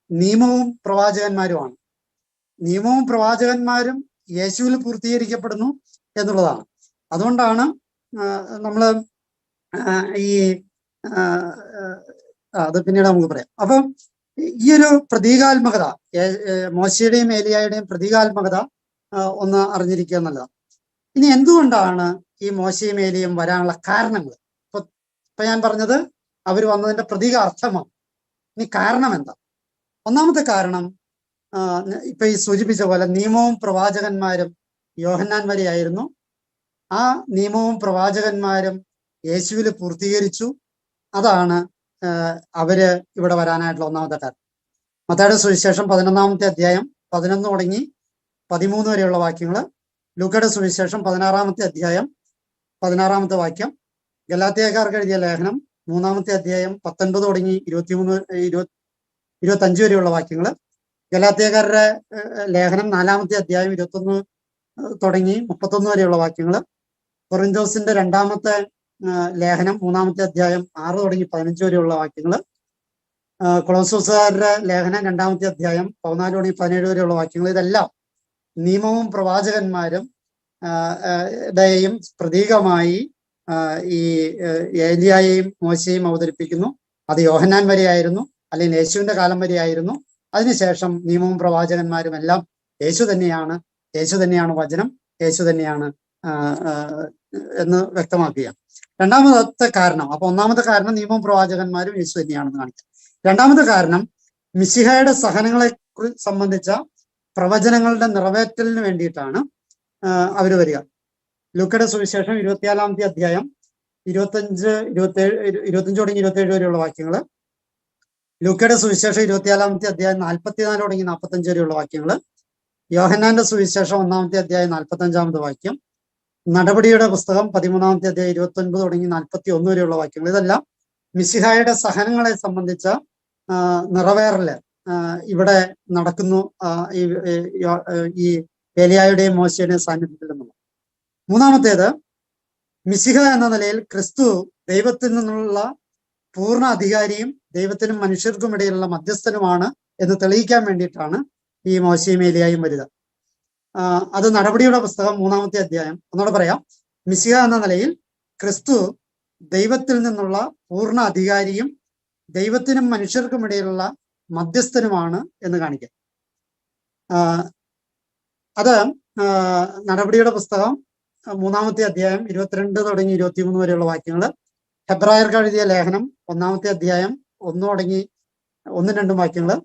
നിയമവും പ്രവാചകന്മാരുമാണ്. നിയമവും പ്രവാചകന്മാരും യേശുവിൽ പൂർത്തീകരിക്കപ്പെടുന്നു എന്നുള്ളതാണ്. അതുകൊണ്ടാണ് നമ്മള് അത് പിന്നീട് നമുക്ക് പറയാം. അപ്പം ഈ ഒരു പ്രതീകാത്മകത, മോശയുടെയും ഏലിയായുടെയും പ്രതീകാത്മകത ഒന്ന് അറിഞ്ഞിരിക്കുക എന്നുള്ളതാണ്. ഇനി എന്തുകൊണ്ടാണ് ഈ മോശയും ഏലിയും വരാനുള്ള കാരണങ്ങൾ? ഇപ്പൊ ഞാൻ പറഞ്ഞത് അവർ വന്നതിന്റെ പ്രതീകാർത്ഥമാണ്. ഇനി കാരണം എന്താ? ഒന്നാമത്തെ കാരണം, ഇപ്പൊ ഈ സൂചിപ്പിച്ച പോലെ നിയമവും പ്രവാചകന്മാരും യോഹന്നാൻ വരെയായിരുന്നു. ആ നിയമവും പ്രവാചകന്മാരും യേശുവിൽ പൂർത്തീകരിച്ചു. അതാണ് അവര് ഇവിടെ വരാനായിട്ടുള്ള ഒന്നാമത്തെ കാരണം. മത്തായിയുടെ സുവിശേഷം 11-ാമത്തെ അധ്യായം 11 തുടങ്ങി 13 വരെയുള്ള വാക്യങ്ങള്, ലൂക്കയുടെ സുവിശേഷം 16-ാമത്തെ അധ്യായം 16-ാമത്തെ വാക്യം, ഗലാത്യക്കാർക്ക് എഴുതിയ ലേഖനം 3-ാമത്തെ അധ്യായം 19 തുടങ്ങി 25 വരെയുള്ള വാക്യങ്ങള്, ഗലാത്യക്കാരുടെ ലേഖനം 4-ാമത്തെ അധ്യായം 21 തുടങ്ങി 31 വരെയുള്ള വാക്യങ്ങള്, കൊറിന്തോസിന്റെ 2-ാമത്തെ ലേഖനം 3-ാമത്തെ അധ്യായം 6 തുടങ്ങി 15 വരെയുള്ള വാക്യങ്ങള്, കൊളോസോസുകാരുടെ ലേഖനം 2-ാമത്തെ അധ്യായം 14 തുടങ്ങി 17 വരെയുള്ള വാക്യങ്ങൾ. ഇതെല്ലാം നിയമവും പ്രവാചകന്മാരും യും പ്രതീകമായി ഈ ഏലിയായെയും മോശയെയും അവതരിപ്പിക്കുന്നു. അത് യോഹന്നാൻ വരെയായിരുന്നു, അല്ലെങ്കിൽ യേശുവിന്റെ കാലം വരെയായിരുന്നു. അതിനുശേഷം നിയമവും പ്രവാചകന്മാരും എല്ലാം യേശു തന്നെയാണ്, യേശു തന്നെയാണ് വചനം, യേശു തന്നെയാണ് എന്ന് വ്യക്തമാക്കുക. രണ്ടാമത്തെ കാരണം, അപ്പൊ ഒന്നാമത്തെ കാരണം നിയമവും പ്രവാചകന്മാരും യേശു തന്നെയാണെന്ന് കാണിക്കാം. രണ്ടാമത്തെ കാരണം മിശിഹായുടെ സഹനങ്ങളെ സംബന്ധിച്ച പ്രവചനങ്ങളുടെ നിറവേറ്റലിന് വേണ്ടിയിട്ടാണ് അവർ വരിക. ലൂക്കയുടെ സുവിശേഷം 24-ാമത്തെ അധ്യായം 25 തുടങ്ങി 27 വരെയുള്ള വാക്യങ്ങള്, ലൂക്കയുടെ സുവിശേഷം 24-ാമത്തെ അധ്യായം 44 തുടങ്ങി 45 വരെയുള്ള വാക്യങ്ങള്, യോഹന്നാന്റെ സുവിശേഷം 1-ാമത്തെ അധ്യായം 45-ാമത്തെ വാക്യം, നടപടിയുടെ പുസ്തകം 13-ാമത്തെ അധ്യായം 29 തുടങ്ങി 41 വരെയുള്ള വാക്യങ്ങൾ. ഇതെല്ലാം മിശിഹായുടെ സഹനങ്ങളെ സംബന്ധിച്ച നിറവേറല് ഇവിടെ നടക്കുന്നു ഈ ഏലിയായുടെയും മോശയുടെയും സാന്നിധ്യത്തിൽ നിന്നുള്ള. മൂന്നാമത്തേത്, മിശിഹ എന്ന നിലയിൽ ക്രിസ്തു ദൈവത്തിൽ നിന്നുള്ള പൂർണ്ണ അധികാരിയും ദൈവത്തിനും മനുഷ്യർക്കും ഇടയിലുള്ള മധ്യസ്ഥനുമാണ് എന്ന് തെളിയിക്കാൻ വേണ്ടിയിട്ടാണ് ഈ മോശയും ഏലിയായും വരിക. അത് നടപടിയുടെ പുസ്തകം 3-ാമത്തെ അധ്യായം. ഒന്നുകൂടെ പറയാം, മിശിഹ എന്ന നിലയിൽ ക്രിസ്തു ദൈവത്തിൽ നിന്നുള്ള പൂർണ്ണ അധികാരിയും ദൈവത്തിനും മനുഷ്യർക്കും ഇടയിലുള്ള മധ്യസ്ഥനുമാണ് എന്ന് കാണിക്കാം. അത് നടപടിയുടെ പുസ്തകം 3-ാമത്തെ അധ്യായം 22 തുടങ്ങി 23 വരെയുള്ള വാക്യങ്ങൾ, ഹെബ്രായർക്ക് എഴുതിയ ലേഖനം 1-ാമത്തെ അധ്യായം 1 തുടങ്ങി 1-2 വാക്യങ്ങൾ,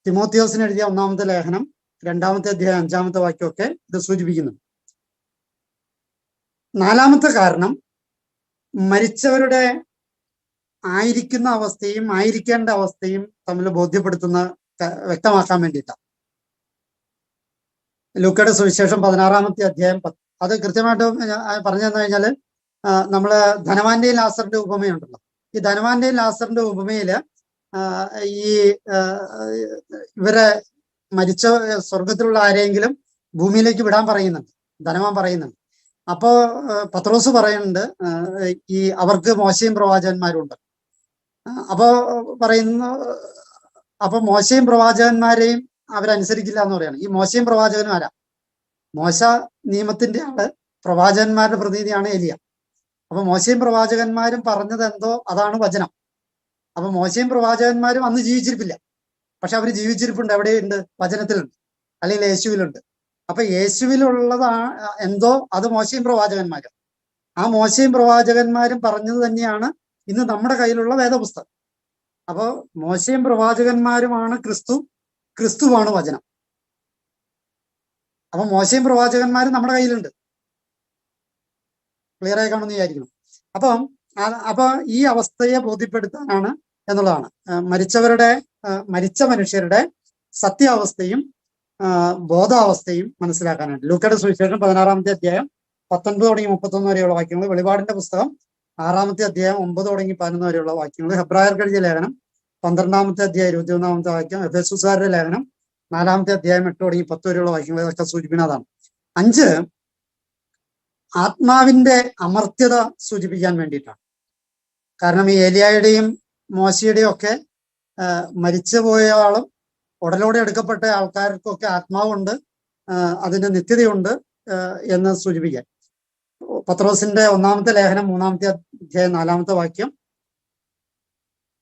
തിമോത്തിയോസിന് എഴുതിയ 1-ാമത്തെ ലേഖനം 2-ാമത്തെ അധ്യായം 5-ാമത്തെ വാക്യമൊക്കെ ഇത് സൂചിപ്പിക്കുന്നു. 4-ാമത്തെ കാരണം മരിച്ചവരുടെ ആയിരിക്കുന്ന അവസ്ഥയും ആയിരിക്കേണ്ട അവസ്ഥയും തമ്മിൽ വ്യക്തമാക്കാൻ വേണ്ടിയിട്ടാണ്. ലൂക്കയുടെ സുവിശേഷം 16-ാമത്തെ അധ്യായം 10. അത് കൃത്യമായിട്ട് പറഞ്ഞു തന്നു കഴിഞ്ഞാൽ നമ്മള് ധനവാന്റെയും ലാസറിന്റെ ഉപമയുണ്ടല്ലോ. ഈ ധനവാന്റെയും ലാസറിന്റെ ഉപമയില് ഈ ഇവരെ മരിച്ച സ്വർഗത്തിലുള്ള ആരെങ്കിലും ഭൂമിയിലേക്ക് വിടാൻ പറയുന്നുണ്ട്, ധനവാൻ പറയുന്നുണ്ട്. അപ്പോ പത്രോസ് പറയുന്നുണ്ട് അവർക്ക് മോശയും പ്രവാചകന്മാരും ഉണ്ട്. അപ്പോ മോശയും പ്രവാചകന്മാരെയും അവരനുസരിക്കില്ല എന്ന് പറയാണ്. ഈ മോശയും പ്രവാചകനും ആരാ? മോശ നിയമത്തിന്റെ ആള്, പ്രവാചകന്മാരുടെ പ്രതിനിധിയാണ് എലിയ. അപ്പൊ മോശയും പ്രവാചകന്മാരും പറഞ്ഞത് എന്തോ അതാണ് വചനം. അപ്പൊ മോശയും പ്രവാചകന്മാരും അന്ന് ജീവിച്ചിരിപ്പില്ല, പക്ഷെ അവർ ജീവിച്ചിരിപ്പുണ്ട്. എവിടെയുണ്ട്? വചനത്തിലുണ്ട്, അല്ലെങ്കിൽ യേശുവിലുണ്ട്. അപ്പൊ യേശുവിലുള്ളതാണ് എന്തോ അത് മോശയും പ്രവാചകന്മാരും. ആ മോശയും പ്രവാചകന്മാരും പറഞ്ഞത് തന്നെയാണ് ഇന്ന് നമ്മുടെ കയ്യിലുള്ള വേദപുസ്തകം. അപ്പോ മോശയും പ്രവാചകന്മാരുമാണ് ക്രിസ്തു, ക്രിസ്തുവാണ് വചനം. അപ്പൊ മോശയും പ്രവാചകന്മാരും നമ്മുടെ കയ്യിലുണ്ട്. ക്ലിയർ ആയി കാണുമെന്ന് വിചാരിക്കണം. അപ്പൊ ഈ അവസ്ഥയെ ബോധ്യപ്പെടുത്താനാണ് എന്നുള്ളതാണ് മരിച്ച മനുഷ്യരുടെ സത്യാവസ്ഥയും ബോധാവസ്ഥയും മനസ്സിലാക്കാനാണ്. ലൂക്കയുടെ സുവിശേഷം 16-ാമത്തെ അധ്യായം 19 തുടങ്ങി 31 വരെയുള്ള വാക്യങ്ങൾ, വെളിപാടിന്റെ പുസ്തകം 6-ാമത്തെ അധ്യായം 9 തുടങ്ങി 11 വരെയുള്ള വാക്യങ്ങൾ, ഹെബ്രായർക്ക് എഴുതിയ ലേഖനം 12-ാമത്തെ അധ്യായം 21-ാമത്തെ വാക്യം, എഫെസൂസുകാരുടെ ലേഖനം 4-ാമത്തെ അധ്യായം 8 തുടങ്ങി 10 വരെയുള്ള വാക്യങ്ങൾ ഇതൊക്കെ സൂചിപ്പിക്കുന്നതാണ്. 5 ആത്മാവിന്റെ അമർത്യത സൂചിപ്പിക്കാൻ വേണ്ടിയിട്ടാണ്. കാരണം ഈ ഏലിയായുടെയും മോശയുടെയും ഒക്കെ മരിച്ചുപോയ ആളും ഉടലോടെ എടുക്കപ്പെട്ട ആൾക്കാർക്കൊക്കെ ആത്മാവുണ്ട്, അതിന്റെ നിത്യതയുണ്ട് എന്ന് സൂചിപ്പിക്കാൻ. പത്രോസിന്റെ 1-ാമത്തെ ലേഖനം 3-ാമത്തെ അധ്യായം 4-ാമത്തെ വാക്യം,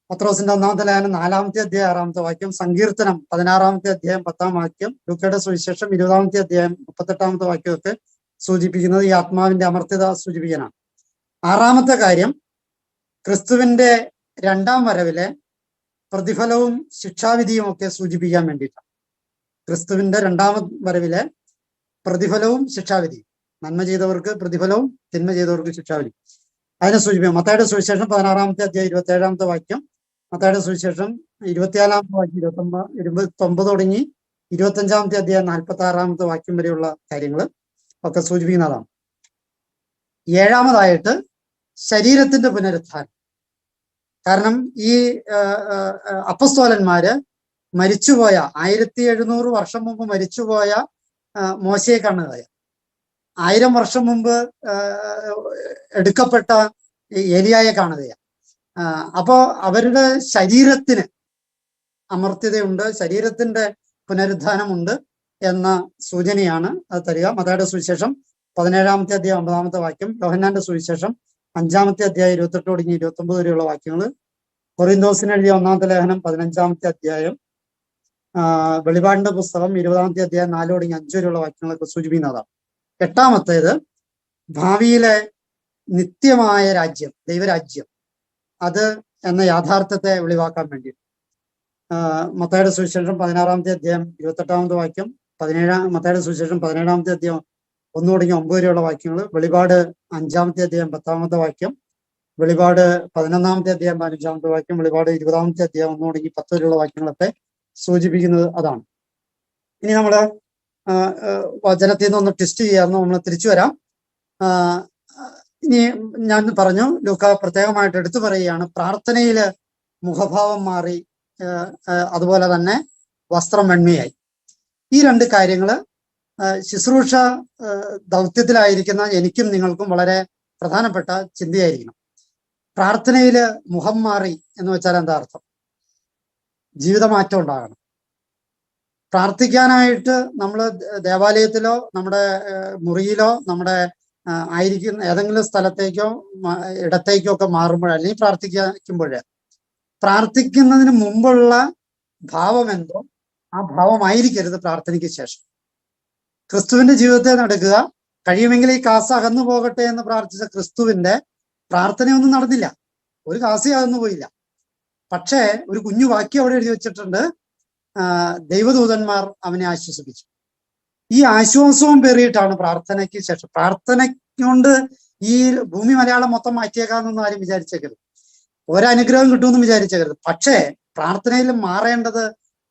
പത്രോസിന്റെ 1-ാമത്തെ ലേഖനം 4-ാമത്തെ അധ്യായം 6-ാമത്തെ വാക്യം, സങ്കീർത്തനം 16-ാമത്തെ അധ്യായം 10-ാം വാക്യം, ലൂക്കയുടെ സുവിശേഷം 20-ാമത്തെ അധ്യായം 38-ാമത്തെ വാക്യമൊക്കെ സൂചിപ്പിക്കുന്നത് ഈ ആത്മാവിന്റെ അമർത്യത സൂചിപ്പിക്കാനാണ്. 6-ാമത്തെ കാര്യം ക്രിസ്തുവിന്റെ 2-ാം വരവിലെ പ്രതിഫലവും ശിക്ഷാവിധിയും ഒക്കെ സൂചിപ്പിക്കാൻ വേണ്ടിയിട്ടാണ്. ക്രിസ്തുവിന്റെ 2-ാം വരവിലെ പ്രതിഫലവും ശിക്ഷാവിധിയും, നന്മ ചെയ്തവർക്ക് പ്രതിഫലവും തിന്മ ചെയ്തവർക്ക് ശിക്ഷാവിധി, അതിനെ സൂചിപ്പിക്കാം. മത്തായിയുടെ സുവിശേഷം 16-ാമത്തെ അധ്യായം 27-ാമത്തെ വാക്യം, മത്തായിയുടെ സുവിശേഷം 24-ാമത്തെ വാക്യം 29 തുടങ്ങി 25-ാമത്തെ അധ്യായം 46-ാമത്തെ വാക്യം വരെയുള്ള കാര്യങ്ങൾ ഒക്കെ സൂചിപ്പിക്കുന്നതാണ്. 7-ാമതായിട്ട് ശരീരത്തിന്റെ പുനരുത്ഥാനം. കാരണം ഈ അപ്പസ്തോലന്മാര് മരിച്ചുപോയ 1700 വർഷം മുമ്പ് മരിച്ചുപോയ മോശയെ കാണുകയാണ്. 1000 വർഷം മുമ്പ് എടുക്കപ്പെട്ട ഏലിയായെ കാണുകയാണ്. അപ്പോ അവരുടെ ശരീരത്തിന് അമർത്യതയുണ്ട്, ശരീരത്തിന്റെ പുനരുദ്ധാനമുണ്ട് എന്ന സൂചനയാണ് അത് തരിക. മത്തായിയുടെ സുവിശേഷം 17-ാമത്തെ അധ്യായം 9-ാമത്തെ വാക്യം, യോഹന്നാന്റെ സുവിശേഷം 5-ാമത്തെ അധ്യായം 28 തുടങ്ങി 29 വരെയുള്ള വാക്യങ്ങൾ, കൊറിന്തോസിന് എഴുതിയ 1-ാമത്തെ ലേഖനം 15-ാമത്തെ അധ്യായം, വെളിപാടിന്റെ പുസ്തകം 20-ാമത്തെ അധ്യായം 4 തുടങ്ങി 5 വരെയുള്ള വാക്യങ്ങളൊക്കെ സൂചിപ്പിക്കുന്നതാണ്. 8-ാമത്തേത് ഭാവിയിലെ നിത്യമായ രാജ്യം, ദൈവരാജ്യം, അത് എന്ന യാഥാർത്ഥ്യത്തെ വെളിവാക്കാൻ വേണ്ടി മത്തായിയുടെ സുവിശേഷം 16-ാമത്തെ അധ്യായം 28-ാമത്തെ വാക്യം, മത്തായിയുടെ സുവിശേഷം 17-ാമത്തെ അധ്യായം 1 തുടങ്ങി 9 വരെയുള്ള വാക്യങ്ങൾ, വെളിപാട് 5-ാമത്തെ അധ്യായം 10-ാമത്തെ വാക്യം, വെളിപാട് 11-ാമത്തെ അധ്യായം 15-ാമത്തെ വാക്യം, വെളിപാട് 20-ാമത്തെ അധ്യായം 1 തുടങ്ങി 10 വരെയുള്ള വാക്യങ്ങളൊക്കെ സൂചിപ്പിക്കുന്നത് അതാണ്. ഇനി നമ്മള് വചനത്തിൽ നിന്നൊന്ന് ടെസ്റ്റ് ചെയ്യാമെന്ന് നമ്മൾ തിരിച്ചു വരാം. ഇനി ഞാൻ പറഞ്ഞു, ലൂക്ക പ്രത്യേകമായിട്ട് എടുത്തു പറയുകയാണ്, പ്രാർത്ഥനയില് മുഖഭാവം മാറി, അതുപോലെ തന്നെ വസ്ത്രം വെണ്മയായി. ഈ 2 കാര്യങ്ങള് ശുശ്രൂഷ ദൗത്യത്തിലായിരിക്കുന്ന എനിക്കും നിങ്ങൾക്കും വളരെ പ്രധാനപ്പെട്ട ചിന്തയായിരിക്കണം. പ്രാർത്ഥനയില് മുഖം മാറി എന്ന് വെച്ചാൽ എന്താ അർത്ഥം? ജീവിതമാറ്റം ഉണ്ടാകണം. പ്രാർത്ഥിക്കാനായിട്ട് നമ്മൾ ദേവാലയത്തിലോ നമ്മുടെ മുറിയിലോ നമ്മുടെ ആയിരിക്കുന്ന ഏതെങ്കിലും സ്ഥലത്തേക്കോ ഇടത്തേക്കോ ഒക്കെ മാറുമ്പോൾ അല്ലെങ്കിൽ പ്രാർത്ഥിക്കുമ്പോൾ പ്രാർത്ഥിക്കുന്നതിന് മുമ്പുള്ള ഭാവം എന്തോ ആ ഭാവമായിരിക്കരുത് പ്രാർത്ഥനയ്ക്ക് ശേഷം. ക്രിസ്തുവിന്റെ ജീവിതത്തെ നടക്കുക, കഴിയുമെങ്കിൽ ഈ കാസ് അകന്നു പോകട്ടെ എന്ന് പ്രാർത്ഥിച്ച ക്രിസ്തുവിന്റെ പ്രാർത്ഥനയൊന്നും നടന്നില്ല, ഒരു കാസി അകന്നു പോയില്ല. പക്ഷേ ഒരു കുഞ്ഞു വാക്യം അവിടെ എഴുതി വെച്ചിട്ടുണ്ട്, ദൈവദൂതന്മാർ അവനെ ആശ്വസിപ്പിച്ചു. ഈ ആശ്വാസവും പേറിയിട്ടാണ് പ്രാർത്ഥനയ്ക്ക് ശേഷം. പ്രാർത്ഥന കൊണ്ട് ഈ ഭൂമി മലയാളം മൊത്തം മാറ്റിയേക്കാമെന്നൊന്നും ആരും വിചാരിച്ചേക്കരുത്, ഒരനുഗ്രഹം കിട്ടുമെന്ന് വിചാരിച്ചേക്കരുത്. പക്ഷേ പ്രാർത്ഥനയിൽ മാറേണ്ടത്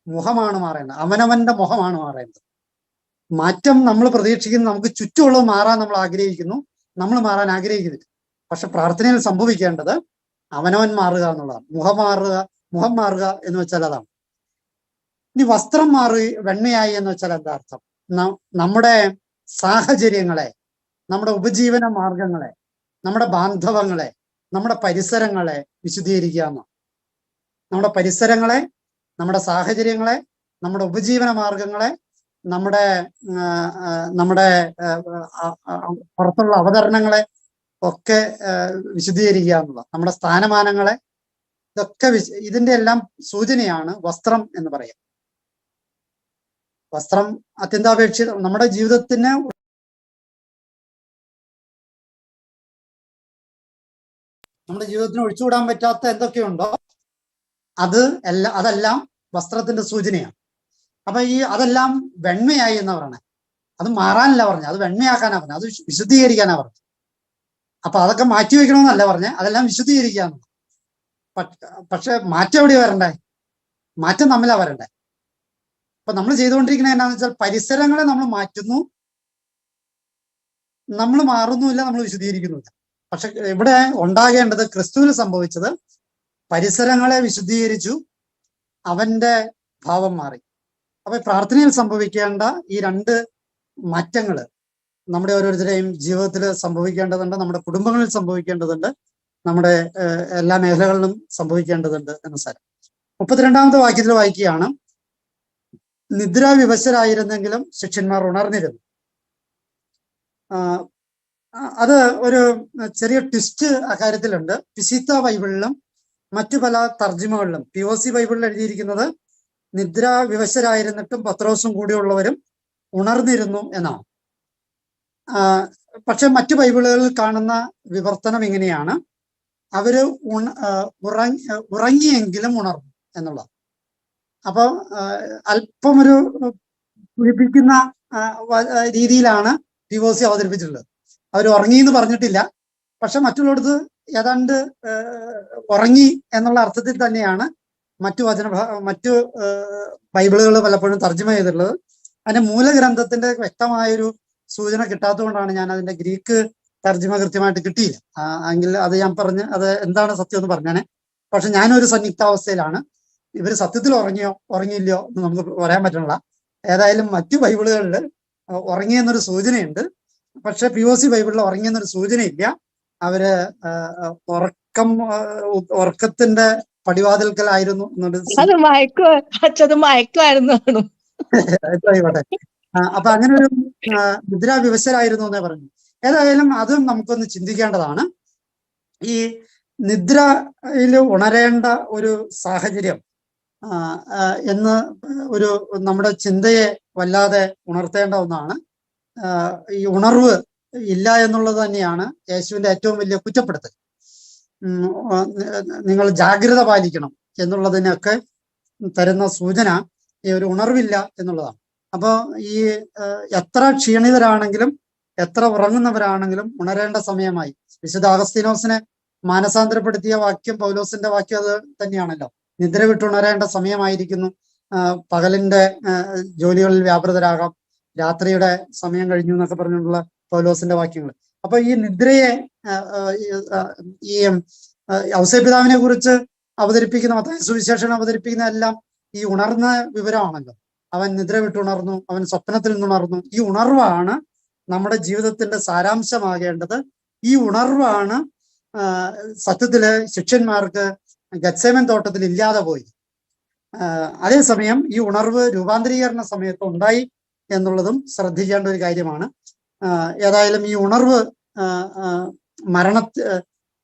മുഖമാണ് മാറേണ്ടത്, അവനവന്റെ മുഖമാണ് മാറേണ്ടത്. മാറ്റം നമ്മൾ പ്രതീക്ഷിക്കുന്നു, നമുക്ക് ചുറ്റുമുള്ളത് മാറാൻ നമ്മൾ ആഗ്രഹിക്കുന്നു, നമ്മൾ മാറാൻ ആഗ്രഹിക്കുന്നില്ല. പക്ഷെ പ്രാർത്ഥനയിൽ സംഭവിക്കേണ്ടത് അവനവൻ മാറുക എന്നുള്ളതാണ്. മുഖം മാറുക എന്ന് വെച്ചാൽ അതാണ്. ഇനി വസ്ത്രം മാറി വെണ്മയായി എന്ന് വെച്ചാൽ എന്താ അർത്ഥം? നമ്മുടെ സാഹചര്യങ്ങളെ, നമ്മുടെ ഉപജീവന മാർഗങ്ങളെ, നമ്മുടെ ബാന്ധവങ്ങളെ, നമ്മുടെ പരിസരങ്ങളെ വിശുദ്ധീകരിക്കുക എന്നാണ്. നമ്മുടെ പരിസരങ്ങളെ, നമ്മുടെ സാഹചര്യങ്ങളെ, നമ്മുടെ ഉപജീവന മാർഗങ്ങളെ, നമ്മുടെ പുറത്തുള്ള അവതരണങ്ങളെ ഒക്കെ വിശുദ്ധീകരിക്കുക എന്നുള്ള, നമ്മുടെ സ്ഥാനമാനങ്ങളെ, ഇതൊക്കെ ഇതിന്റെ എല്ലാം സൂചനയാണ് വസ്ത്രം എന്ന് പറയാം. വസ്ത്രം അത്യന്താപേക്ഷിത നമ്മുടെ ജീവിതത്തിന് ഒഴിച്ചുകൂടാൻ പറ്റാത്ത എന്തൊക്കെയുണ്ടോ അതെല്ലാം വസ്ത്രത്തിന്റെ സൂചനയാണ്. അപ്പൊ അതെല്ലാം വെണ്മയായി എന്നാ പറഞ്ഞത്. അത് മാറാനല്ല പറഞ്ഞത്, അത് വെണ്മയാക്കാനാ പറഞ്ഞത്, അത് വിശുദ്ധീകരിക്കാനാ പറഞ്ഞത്. അപ്പൊ അതൊക്കെ മാറ്റി വെക്കണമെന്നല്ല പറഞ്ഞത്, അതെല്ലാം വിശുദ്ധീകരിക്കാന്ന്. പക്ഷെ മാറ്റം എവിടെയാ വരണ്ടേ? മാറ്റം തമ്മിലാ വരണ്ടേ. അപ്പൊ നമ്മൾ ചെയ്തുകൊണ്ടിരിക്കുന്നത് എന്താണെന്ന് വെച്ചാൽ പരിസരങ്ങളെ നമ്മൾ മാറ്റുന്നു, നമ്മൾ മാറുന്നുമില്ല, നമ്മൾ വിശുദ്ധീകരിക്കുന്നില്ല. പക്ഷെ ഇവിടെ ഉണ്ടാകേണ്ടത്, ക്രിസ്തുവിൽ സംഭവിച്ചത് പരിസരങ്ങളെ വിശുദ്ധീകരിച്ചു, അവന്റെ ഭാവം മാറി. അപ്പൊ പ്രാർത്ഥനയിൽ സംഭവിക്കേണ്ട ഈ രണ്ട് മാറ്റങ്ങള് നമ്മുടെ ഓരോരുത്തരെയും ജീവിതത്തിൽ സംഭവിക്കേണ്ടതുണ്ട്, നമ്മുടെ കുടുംബങ്ങളിൽ സംഭവിക്കേണ്ടതുണ്ട്, നമ്മുടെ എല്ലാ മേഖലകളിലും സംഭവിക്കേണ്ടതുണ്ട് എന്ന് സാരം. 32ാമത്തെ വാക്യത്തിൽ വായിക്കുകയാണ്, നിദ്രാവിവശരായിരുന്നെങ്കിലും ശിഷ്യന്മാർ ഉണർന്നിരുന്നു. അത് ഒരു ചെറിയ ട്വിസ്റ്റ് അക്കാര്യത്തിലുണ്ട്. പിസിത്ത ബൈബിളിലും മറ്റു പല തർജിമകളിലും, POC ബൈബിളിൽ എഴുതിയിരിക്കുന്നത് നിദ്രാവിവശരായിരുന്നിട്ടും പത്രോസും കൂടിയുള്ളവരും ഉണർന്നിരുന്നു എന്നാണ്. പക്ഷെ മറ്റു ബൈബിളുകളിൽ കാണുന്ന വിവർത്തനം ഇങ്ങനെയാണ്, അവര് ഉറങ്ങിയെങ്കിലും ഉണർന്നു എന്നുള്ളത്. അപ്പൊ അല്പം ഒരു കുളിപ്പിക്കുന്ന രീതിയിലാണ് POC അവതരിപ്പിച്ചിട്ടുള്ളത്. അവർ ഉറങ്ങിയെന്ന് പറഞ്ഞിട്ടില്ല, പക്ഷെ മറ്റുള്ളടത്ത് ഏതാണ്ട് ഉറങ്ങി എന്നുള്ള അർത്ഥത്തിൽ തന്നെയാണ് മറ്റു ബൈബിളുകൾ പലപ്പോഴും തർജ്ജമ ചെയ്തിട്ടുള്ളത്. അതിന്റെ മൂലഗ്രന്ഥത്തിന്റെ വ്യക്തമായൊരു സൂചന കിട്ടാത്തതുകൊണ്ടാണ് ഞാൻ അതിന്റെ ഗ്രീക്ക് തർജ്ജമ കൃത്യമായിട്ട് കിട്ടിയില്ല. എങ്കിൽ അത് ഞാൻ പറഞ്ഞ് അത് എന്താണ് സത്യം എന്ന് പറഞ്ഞാണ്. പക്ഷെ ഞാനൊരു സംയുക്താവസ്ഥയിലാണ്. ഇവർ സത്യത്തിൽ ഉറങ്ങിയില്ലയോ എന്ന് നമുക്ക് പറയാൻ പറ്റണില്ല. ഏതായാലും മറ്റു ബൈബിളുകളിൽ ഉറങ്ങിയെന്നൊരു സൂചനയുണ്ട്, പക്ഷെ POC ബൈബിളിൽ ഉറങ്ങിയെന്നൊരു സൂചനയില്ല. അവര് ഉറക്കത്തിന്റെ പടിവാതിൽക്കലായിരുന്നു അപ്പൊ അങ്ങനെ ഒരു നിദ്രാവിവശരായിരുന്നു എന്നേ പറഞ്ഞു. ഏതായാലും അതും നമുക്കൊന്ന് ചിന്തിക്കേണ്ടതാണ്. ഈ നിദ്രയിൽ ഉണരേണ്ട ഒരു സാഹചര്യം എന്ന് നമ്മുടെ ചിന്തയെ വല്ലാതെ ഉണർത്തേണ്ട ഒന്നാണ്. ഈ ഉണർവ് ഇല്ല എന്നുള്ളത് തന്നെയാണ് യേശുവിന്റെ ഏറ്റവും വലിയ കുറ്റപ്പെടുത്തൽ. നിങ്ങൾ ജാഗ്രത പാലിക്കണം എന്നുള്ളതിനൊക്കെ തരുന്ന സൂചന ഈ ഒരു ഉണർവില്ല എന്നുള്ളതാണ്. അപ്പൊ ഈ എത്ര ക്ഷീണിതരാണെങ്കിലും എത്ര ഉറങ്ങുന്നവരാണെങ്കിലും ഉണരേണ്ട സമയമായി. വിശുദ്ധ അഗസ്തീനോസിനെ മാനസാന്തരപ്പെടുത്തിയ വാക്യം പൗലോസിന്റെ വാക്യം അത് തന്നെയാണല്ലോ, നിദ്ര വിട്ടുണരേണ്ട സമയമായിരിക്കുന്നു, പകലിന്റെ ജോലികളിൽ വ്യാപൃതരാകാം, രാത്രിയുടെ സമയം കഴിഞ്ഞു എന്നൊക്കെ പറഞ്ഞുകൊണ്ടുള്ള പൗലോസിന്റെ വാക്യങ്ങൾ. അപ്പൊ ഈ നിദ്രയെ ഈ ഔസേപിതാവിനെ കുറിച്ച് അവതരിപ്പിക്കുന്ന മത്തായി സുവിശേഷം അവതരിപ്പിക്കുന്ന എല്ലാം ഈ ഉണർന്ന വിവരമാണല്ലോ. അവൻ നിദ്ര വിട്ടുണർന്നു, അവൻ സ്വപ്നത്തിൽ നിന്നുണർന്നു. ഈ ഉണർവാണ് നമ്മുടെ ജീവിതത്തിന്റെ സാരാംശമാകേണ്ടത്. ഈ ഉണർവാണ് സത്യത്തില് ശിഷ്യന്മാർക്ക് ഗത്സേമൻ തോട്ടത്തിൽ ഇല്ലാതെ പോയി. അതേസമയം ഈ ഉണർവ് രൂപാന്തരീകരണ സമയത്ത് ഉണ്ടായി എന്നുള്ളതും ശ്രദ്ധിക്കേണ്ട ഒരു കാര്യമാണ്. ഏതായാലും ഈ ഉണർവ് മരണ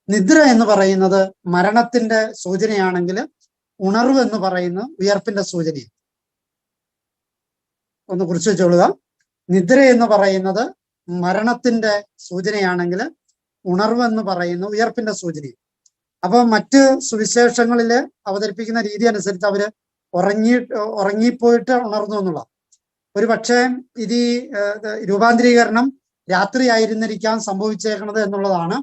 നിദ്ര എന്ന് പറയുന്നത് മരണത്തിന്റെ സൂചനയാണെങ്കിൽ ഉണർവ് എന്ന് പറയുന്ന ഉയർപ്പിന്റെ സൂചനയാണ്. ഒന്ന് കുറിച്ച് വെച്ചോളുക. നിദ്ര എന്ന് പറയുന്നത് മരണത്തിന്റെ സൂചനയാണെങ്കിൽ ഉണർവ് എന്ന് പറയുന്ന ഉയർപ്പിന്റെ സൂചനയാണ്. അപ്പൊ മറ്റ് സുവിശേഷങ്ങളില് അവതരിപ്പിക്കുന്ന രീതി അനുസരിച്ച് അവര് ഉറങ്ങിപ്പോയിട്ട് ഉണർന്നു എന്നുള്ള ഒരു പക്ഷേ ഇത് ഈ രൂപാന്തരീകരണം രാത്രി ആയിരുന്നിരിക്കാൻ സംഭവിച്ചേക്കണത് എന്നുള്ളതാണ്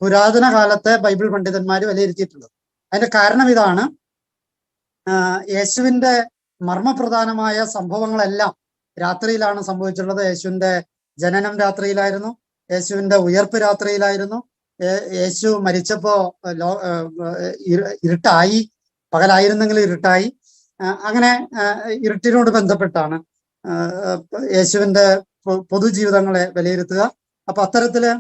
പുരാതന കാലത്തെ ബൈബിൾ പണ്ഡിതന്മാർ വിലയിരുത്തിയിട്ടുള്ളത്. അതിന്റെ കാരണം ഇതാണ്, യേശുവിന്റെ മർമ്മപ്രധാനമായ സംഭവങ്ങളെല്ലാം രാത്രിയിലാണ് സംഭവിച്ചിട്ടുള്ളത്. യേശുവിന്റെ ജനനം രാത്രിയിലായിരുന്നു, യേശുവിന്റെ ഉയർപ്പ് രാത്രിയിലായിരുന്നു, യേശു മരിച്ചപ്പോ ഇരുട്ടായി, പകലായിരുന്നെങ്കിൽ ഇരുട്ടായി. അങ്ങനെ ഇരുട്ടിനോട് ബന്ധപ്പെട്ടാണ് യേശുവിന്റെ പൊതുജീവിതങ്ങളെ വിലയിരുത്തുക. അപ്പൊ അത്തരത്തില്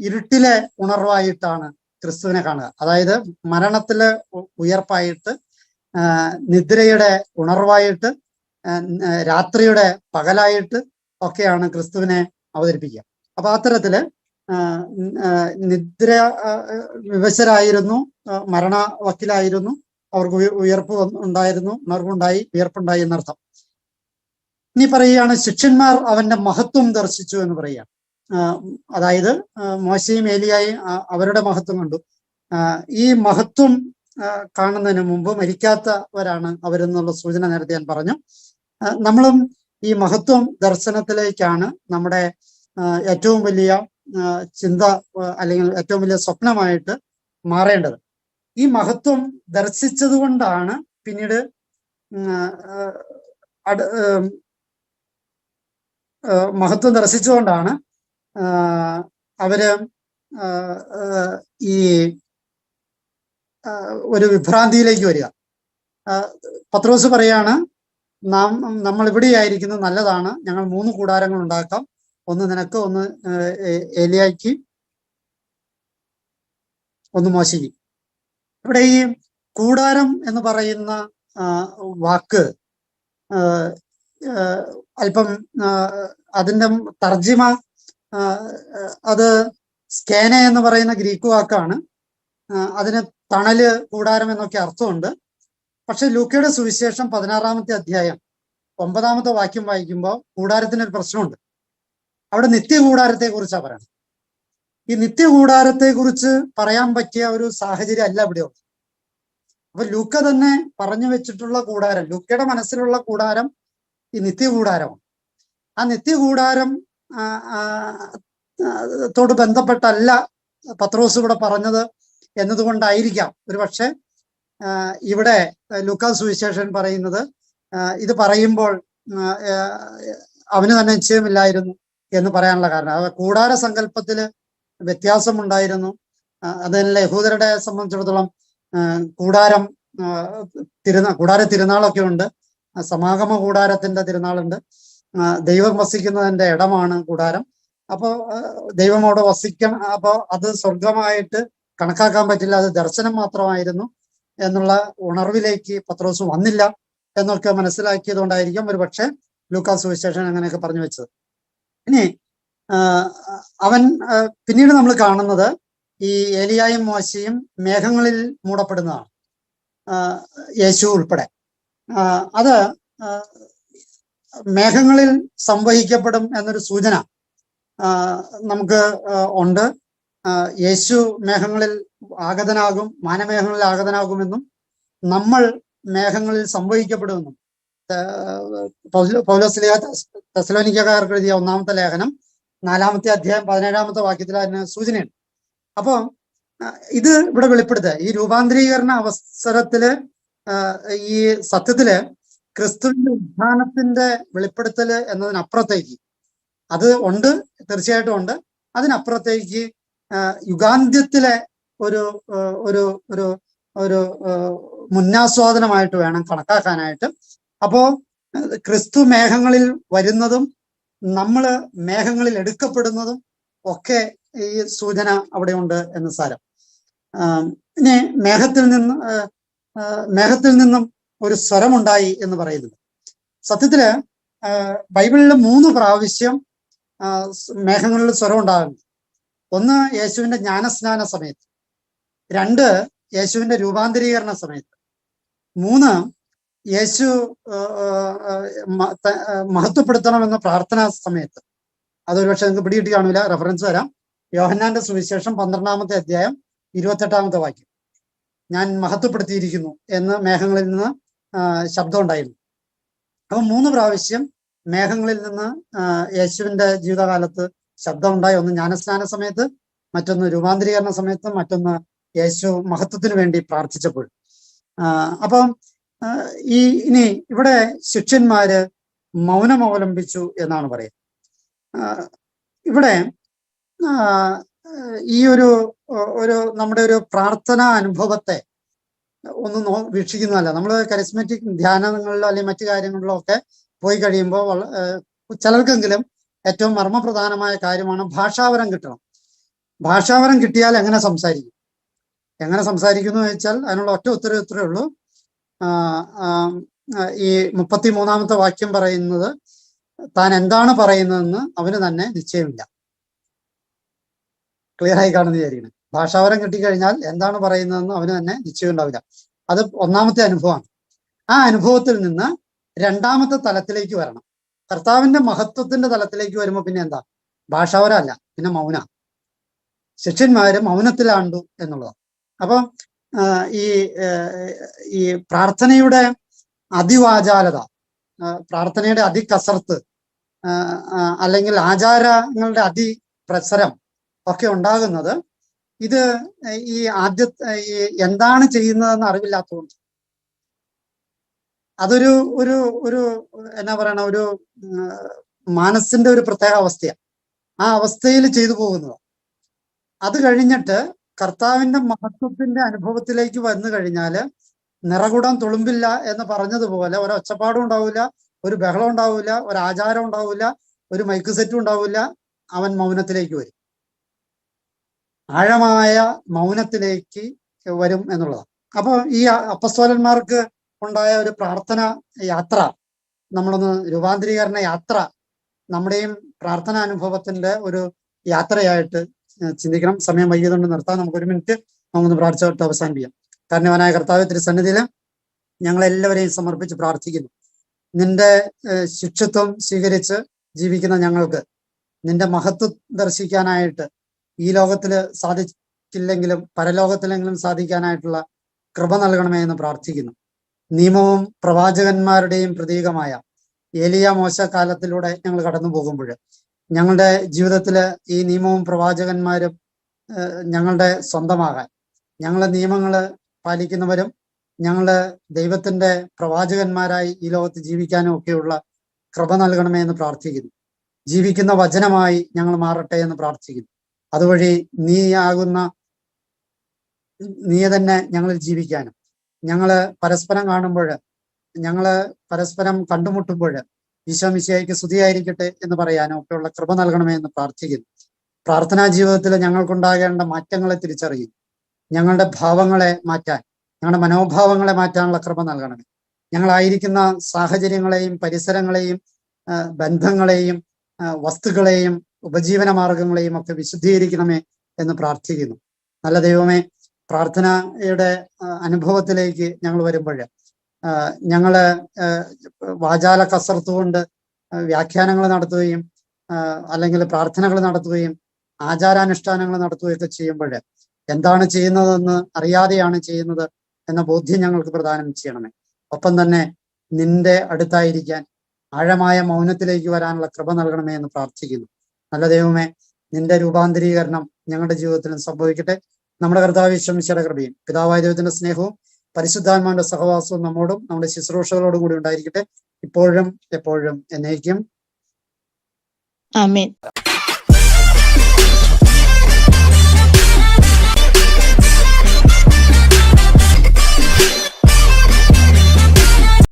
ഇരുട്ടിലെ ഉണർവായിട്ടാണ് ക്രിസ്തുവിനെ കാണുക. അതായത് മരണത്തിലെ ഉയർപ്പായിട്ട്, നിദ്രയുടെ ഉണർവായിട്ട്, രാത്രിയുടെ പകലായിട്ട് ഒക്കെയാണ് ക്രിസ്തുവിനെ അവതരിപ്പിക്കുക. അപ്പൊ അത്തരത്തില് നിദ്ര വിവശരായിരുന്നു, മരണ വക്കിലായിരുന്നു, അവർക്ക് ഉയർപ്പ് ഉണ്ടായിരുന്നു, ഉണർവുണ്ടായി, ഉയർപ്പുണ്ടായി എന്നർത്ഥം. ഇനി പറയുകയാണ് ശിഷ്യന്മാർ അവന്റെ മഹത്വം ദർശിച്ചു എന്ന് പറയുകയാണ്. അതായത് മോശയും ഏലിയായും അവരുടെ മഹത്വം കണ്ടു. ഈ മഹത്വം കാണുന്നതിന് മുമ്പ് മരിക്കാത്തവരാണ് അവരെന്നുള്ള സൂചന നേരത്തെ ഞാൻ പറഞ്ഞു. നമ്മളും ഈ മഹത്വം ദർശനത്തിലേക്കാണ് നമ്മുടെ ഏറ്റവും വലിയ ചിന്ത അല്ലെങ്കിൽ ഏറ്റവും വലിയ സ്വപ്നമായിട്ട് മാറേണ്ടത്. ഈ മഹത്വം ദർശിച്ചത് കൊണ്ടാണ് പിന്നീട് മഹത്വം ദർശിച്ചുകൊണ്ടാണ് അവര് ഈ ഒരു വിഭ്രാന്തിയിലേക്ക് വരിക. പത്രോസ് പറയാണ്, നമ്മൾ ഇവിടെയായിരിക്കുന്നത് നല്ലതാണ്, ഞങ്ങൾ 3 കൂടാരങ്ങൾ ഉണ്ടാക്കാം, ഒന്ന് നിനക്ക്, ഒന്ന് ഏലിയായ്ക്ക്, ഒന്ന് മോശയ്ക്ക്. ഇവിടെ ഈ കൂടാരം എന്ന് പറയുന്ന വാക്ക് അല്പം അതിന്റെ തർജിമ അത് സ്കേന എന്ന് പറയുന്ന ഗ്രീക്ക് വാക്കാണ്. അതിന് തണല്, കൂടാരം എന്നൊക്കെ അർത്ഥമുണ്ട്. പക്ഷെ ലൂക്കയുടെ സുവിശേഷം 16-ാമത്തെ അധ്യായം 9-ാമത്തെ വാക്യം വായിക്കുമ്പോൾ കൂടാരത്തിനൊരു പ്രശ്നമുണ്ട്. അവിടെ നിത്യകൂടാരത്തെ കുറിച്ചാണ് പറയുന്നത്. ഈ നിത്യകൂടാരത്തെ കുറിച്ച് പറയാൻ പറ്റിയ ഒരു സാഹചര്യം അല്ല ഇവിടെയുള്ളത്. അപ്പൊ ലൂക്ക തന്നെ പറഞ്ഞു വെച്ചിട്ടുള്ള കൂടാരം, ലൂക്കയുടെ മനസ്സിലുള്ള കൂടാരം ഈ നിത്യകൂടാരമാണ്. ആ നിത്യകൂടാരം ത്തോട് ബന്ധപ്പെട്ടല്ല പത്രോസ് ഇവിടെ പറഞ്ഞത് എന്നതുകൊണ്ടായിരിക്കാം ഒരു പക്ഷെ ഇവിടെ ലൂക്കാ സുവിശേഷൻ പറയുന്നത് ഇത് പറയുമ്പോൾ അവന് തന്നെ നിശ്ചയമില്ലായിരുന്നു എന്ന് പറയാനുള്ള കാരണം. അത് കൂടാര സങ്കല്പത്തില് വ്യത്യാസമുണ്ടായിരുന്നു. അതല്ല യഹൂദരുടെ സംബന്ധിച്ചിടത്തോളം കൂടാര തിരുനാളൊക്കെ ഉണ്ട്. സമാഗമ കൂടാരത്തിന്റെ തിരുനാളുണ്ട്. ദൈവം വസിക്കുന്നതിന്റെ ഇടമാണ് കൂടാരം. അപ്പോ ദൈവം അവിടെ വസിക്കണം. അപ്പോ അത് സ്വർഗമായിട്ട് കണക്കാക്കാൻ പറ്റില്ല, അത് ദർശനം മാത്രമായിരുന്നു എന്നുള്ള ഉണർവിലേക്ക് പത്രോസ് വന്നില്ല എന്നൊക്കെ മനസ്സിലാക്കിയത് കൊണ്ടായിരിക്കും ഒരു പക്ഷെ ലൂക്കാ സുവിശേഷൻ അങ്ങനെയൊക്കെ പറഞ്ഞു വെച്ചത്. ഇനി അവൻ പിന്നീട് നമ്മൾ കാണുന്നത് ഈ ഏലിയായും മോശയും മേഘങ്ങളിൽ മൂടപ്പെടുന്നതാണ്, യേശു ഉൾപ്പെടെ. അത് മേഘങ്ങളിൽ സംവഹിക്കപ്പെടും എന്നൊരു സൂചന നമുക്ക് ഉണ്ട്. യേശു മേഘങ്ങളിൽ ആഗതനാകും, മാനമേഘങ്ങളിൽ ആഗതനാകുമെന്നും നമ്മൾ മേഘങ്ങളിൽ സംവഹിക്കപ്പെടുമെന്നും പൗലോസ് തെസ്സലോനിക്കക്കാർക്ക് എഴുതിയ 1-ാമത്തെ ലേഖനം 4-ാമത്തെ അധ്യായം 17-ാമത്തെ വാക്യത്തിൽ അതിന് സൂചനയുണ്ട്. അപ്പോ ഇത് ഇവിടെ വെളിപ്പെടുത്തുക ഈ രൂപാന്തരീകരണ അവസരത്തില് ഈ സത്യത്തില് ക്രിസ്തുവിന്റെ ഉത്ഥാനത്തിന്റെ വെളിപ്പെടുത്തല് എന്നതിനപ്പുറത്തേക്ക് അത് ഉണ്ട്, തീർച്ചയായിട്ടും ഉണ്ട്. അതിനപ്പുറത്തേക്ക് യുഗാന്ത്യത്തിലെ ഒരു ഒരു ഒരു ഒരു മുന്നാസ്വാദനമായിട്ട് വേണം കണക്കാക്കാനായിട്ട്. അപ്പോ ക്രിസ്തു മേഘങ്ങളിൽ വരുന്നതും നമ്മള് മേഘങ്ങളിൽ എടുക്കപ്പെടുന്നതും ഒക്കെ ഈ സൂചന അവിടെ ഉണ്ട് എന്ന് സാരം. ഇനി മേഘത്തിൽ നിന്നും ഒരു സ്വരമുണ്ടായി എന്ന് പറയുന്നത്. സത്യത്തില് ബൈബിളിൽ 3 പ്രാവശ്യം മേഘങ്ങളിൽ സ്വരം ഉണ്ടാകുന്നത്. ഒന്ന് യേശുവിന്റെ ജ്ഞാനസ്നാന സമയത്ത്, രണ്ട് യേശുവിന്റെ രൂപാന്തരീകരണ സമയത്ത്, മൂന്ന് യേശു മഹത്വപ്പെടുത്തണമെന്ന പ്രാർത്ഥനാ സമയത്ത്. അതൊരു പക്ഷെ നിങ്ങൾക്ക് പിടികിട്ടി കാണൂല, റെഫറൻസ് വരാം. യോഹന്നാന്റെ സുവിശേഷം 12-ാമത്തെ അധ്യായം 28-ാമത്തെ വാക്യം. ഞാൻ മഹത്വപ്പെടുത്തിയിരിക്കുന്നു എന്ന് മേഘങ്ങളിൽ നിന്ന് ശബ്ദം ഉണ്ടായിരുന്നു. അപ്പൊ 3 പ്രാവശ്യം മേഘങ്ങളിൽ നിന്ന് യേശുവിന്റെ ജീവിതകാലത്ത് ശബ്ദം ഉണ്ടായി. ഒന്ന് ജ്ഞാനസ്നാന സമയത്ത്, മറ്റൊന്ന് രൂപാന്തരീകരണ സമയത്ത്, മറ്റൊന്ന് യേശു മഹത്വത്തിന് വേണ്ടി പ്രാർത്ഥിച്ചപ്പോൾ. അപ്പം ഇനി ഇവിടെ ശിഷ്യന്മാര് മൗനം അവലംബിച്ചു എന്നാണ് പറയുന്നത്. ഇവിടെ ഈ ഒരു നമ്മുടെ ഒരു പ്രാർത്ഥനാ അനുഭവത്തെ ഒന്ന് വീക്ഷിക്കുന്നതല്ല. നമ്മൾ കരിസ്മാറ്റിക് ധ്യാനങ്ങളിലോ അല്ലെങ്കിൽ മറ്റു കാര്യങ്ങളിലോ ഒക്കെ പോയി കഴിയുമ്പോൾ ചിലർക്കെങ്കിലും ഏറ്റവും മർമ്മപ്രധാനമായ കാര്യമാണ് ഭാഷാവരം കിട്ടണം. ഭാഷാവരം കിട്ടിയാൽ എങ്ങനെ സംസാരിക്കും? എങ്ങനെ സംസാരിക്കുന്നു എന്ന് വെച്ചാൽ അതിനുള്ള ഒറ്റ ഉത്തരവേ ഉള്ളൂ. ഈ 33-ാമത്തെ വാക്യം പറയുന്നത്, താൻ എന്താണ് പറയുന്നതെന്ന് അവന് തന്നെ നിശ്ചയമില്ല. ക്ലിയർ ആയി കാണുന്ന വിചാരിക്കണം. ഭാഷാവരം കിട്ടിക്കഴിഞ്ഞാൽ എന്താണ് പറയുന്നതെന്ന് അവന് തന്നെ നിശ്ചയം ഉണ്ടാവില്ല. അത് ഒന്നാമത്തെ അനുഭവമാണ്. ആ അനുഭവത്തിൽ നിന്ന് 2-ാമത്തെ തലത്തിലേക്ക് വരണം. കർത്താവിന്റെ മഹത്വത്തിന്റെ തലത്തിലേക്ക് വരുമ്പോൾ പിന്നെ എന്താ? ഭാഷാവരമല്ല, പിന്നെ മൗന. ശിഷ്യന്മാര് മൗനത്തിലാണ്ടു എന്നുള്ളതാണ്. അപ്പം ഈ പ്രാർത്ഥനയുടെ അതിവാചാലത, പ്രാർത്ഥനയുടെ അതികസർത്ത്, അല്ലെങ്കിൽ ആചാരങ്ങളുടെ അതിപ്രസരം ഒക്കെ ഉണ്ടാകുന്നത് ഇത് ഈ എന്താണ് ചെയ്യുന്നതെന്ന് അറിവില്ലാത്തതുകൊണ്ട്. അതൊരു എന്നാ പറയണ, ഒരു മനസ്സിന്റെ ഒരു പ്രത്യേക അവസ്ഥയാണ്. ആ അവസ്ഥയിൽ ചെയ്തു പോകുന്നത്. അത് കഴിഞ്ഞിട്ട് കർത്താവിന്റെ മഹത്വത്തിന്റെ അനുഭവത്തിലേക്ക് വന്നു കഴിഞ്ഞാല് നിറകുടം തുളുമ്പില്ല എന്ന് പറഞ്ഞതുപോലെ ഒരു ഒച്ചപ്പാടും ഉണ്ടാവില്ല, ഒരു ബഹളം ഉണ്ടാവില്ല, ഒരു ആചാരം ഉണ്ടാവില്ല, ഒരു മൈക്ക് സെറ്റും ഉണ്ടാവില്ല. അവൻ മൗനത്തിലേക്ക് വരും. ആഴമായ മൗനത്തിലേക്ക് വരും എന്നുള്ളതാണ്. അപ്പോൾ ഈ അപ്പസ്തോലന്മാർക്ക് ഉണ്ടായ ഒരു പ്രാർത്ഥന യാത്ര, നമ്മളൊന്ന് രൂപാന്തരീകരണ യാത്ര, നമ്മുടെയും പ്രാർത്ഥനാ അനുഭവത്തിന്റെ ഒരു യാത്രയായിട്ട് ചിന്തിക്കണം. സമയം വൈകിയതുകൊണ്ട് നിർത്താൻ. നമുക്കൊരു മിനിറ്റ് നമുക്കൊന്ന് പ്രാർത്ഥിച്ചിട്ട് അവസാനിപ്പിക്കാം. കാരണവനായ കർത്താവ് തിരുസന്നിധിയിൽ ഞങ്ങളെല്ലാവരെയും സമർപ്പിച്ച് പ്രാർത്ഥിക്കുന്നു. നിന്റെ ശിക്ഷത്വം സ്വീകരിച്ച് ജീവിക്കുന്ന ഞങ്ങൾക്ക് നിന്റെ മഹത്വം ദർശിക്കാനായിട്ട് ഈ ലോകത്തില് സാധിക്കില്ലെങ്കിലും പരലോകത്തിലെങ്കിലും സാധിക്കാനായിട്ടുള്ള കൃപ നൽകണമേ എന്ന് പ്രാർത്ഥിക്കുന്നു. നിയമവും പ്രവാചകന്മാരുടെയും പ്രതീകമായ ഏലിയ മോശ കാലത്തിലൂടെ ഞങ്ങൾ കടന്നു പോകുമ്പോൾ ഞങ്ങളുടെ ജീവിതത്തില് ഈ നിയമവും പ്രവാചകന്മാരും ഞങ്ങളുടെ സ്വന്തമാകാൻ, ഞങ്ങളുടെ നിയമങ്ങള് പാലിക്കുന്നവരും ഞങ്ങള് ദൈവത്തിന്റെ പ്രവാചകന്മാരായി ഈ ലോകത്ത് ജീവിക്കാനും ഒക്കെയുള്ള കൃപ നൽകണമേ എന്ന് പ്രാർത്ഥിക്കുന്നു. ജീവിക്കുന്ന വചനമായി ഞങ്ങൾ മാറട്ടെ എന്ന് പ്രാർത്ഥിക്കുന്നു. അതുവഴി നീ തന്നെ ഞങ്ങളിൽ ജീവിക്കാനും, ഞങ്ങള് പരസ്പരം കാണുമ്പോൾ, ഞങ്ങള് പരസ്പരം കണ്ടുമുട്ടുമ്പോൾ ഈശോ മിശിഹായ്ക്ക് സ്തുതിയായിരിക്കട്ടെ എന്ന് പറയാനും ഒക്കെയുള്ള കൃപ നൽകണമേ എന്ന് പ്രാർത്ഥിക്കുന്നു. പ്രാർത്ഥനാ ജീവിതത്തിൽ ഞങ്ങൾക്കുണ്ടാകേണ്ട മാറ്റങ്ങളെ തിരിച്ചറിയും. ഞങ്ങളുടെ ഭാവങ്ങളെ മാറ്റാൻ, ഞങ്ങളുടെ മനോഭാവങ്ങളെ മാറ്റാനുള്ള കൃപ നൽകണമേ. ഞങ്ങളായിരിക്കുന്ന സാഹചര്യങ്ങളെയും പരിസരങ്ങളെയും ബന്ധങ്ങളെയും വസ്തുക്കളെയും ഉപജീവന മാർഗങ്ങളെയും ഒക്കെ വിശുദ്ധീകരിക്കണമേ എന്ന് പ്രാർത്ഥിക്കുന്നു. നല്ല ദൈവമേ, പ്രാർത്ഥനയുടെ അനുഭവത്തിലേക്ക് ഞങ്ങൾ വരുമ്പോൾ ഞങ്ങള് വാചാല കസർത്ത് കൊണ്ട് വ്യാഖ്യാനങ്ങൾ നടത്തുകയും അല്ലെങ്കിൽ പ്രാർത്ഥനകൾ നടത്തുകയും ആചാരാനുഷ്ഠാനങ്ങൾ നടത്തുകയൊക്കെ ചെയ്യുമ്പോൾ എന്താണ് ചെയ്യുന്നതെന്ന് അറിയാതെയാണ് ചെയ്യുന്നത് എന്ന ബോധ്യം ഞങ്ങൾക്ക് പ്രദാനം ചെയ്യണമേ. ഒപ്പം തന്നെ നിന്റെ അടുത്തായിരിക്കാൻ, ആഴമായ മൗനത്തിലേക്ക് വരാനുള്ള കൃപ നൽകണമേ എന്ന് പ്രാർത്ഥിക്കുന്നു. നല്ല ദൈവമേ, നിന്റെ രൂപാന്തരീകരണം ഞങ്ങളുടെ ജീവിതത്തിലും സംഭവിക്കട്ടെ. നമ്മുടെ കർത്താവ് യേശു മിശിഹായുടെ കൃപയും പിതാവായ ദൈവത്തിന്റെ സ്നേഹവും പരിശുദ്ധാത്മാവിന്റെ സഹവാസവും നമ്മോടും നമ്മുടെ ശുശ്രൂഷകളോടും കൂടി ഉണ്ടായിരിക്കട്ടെ, ഇപ്പോഴും എപ്പോഴും എന്നേക്കും. ആമേൻ.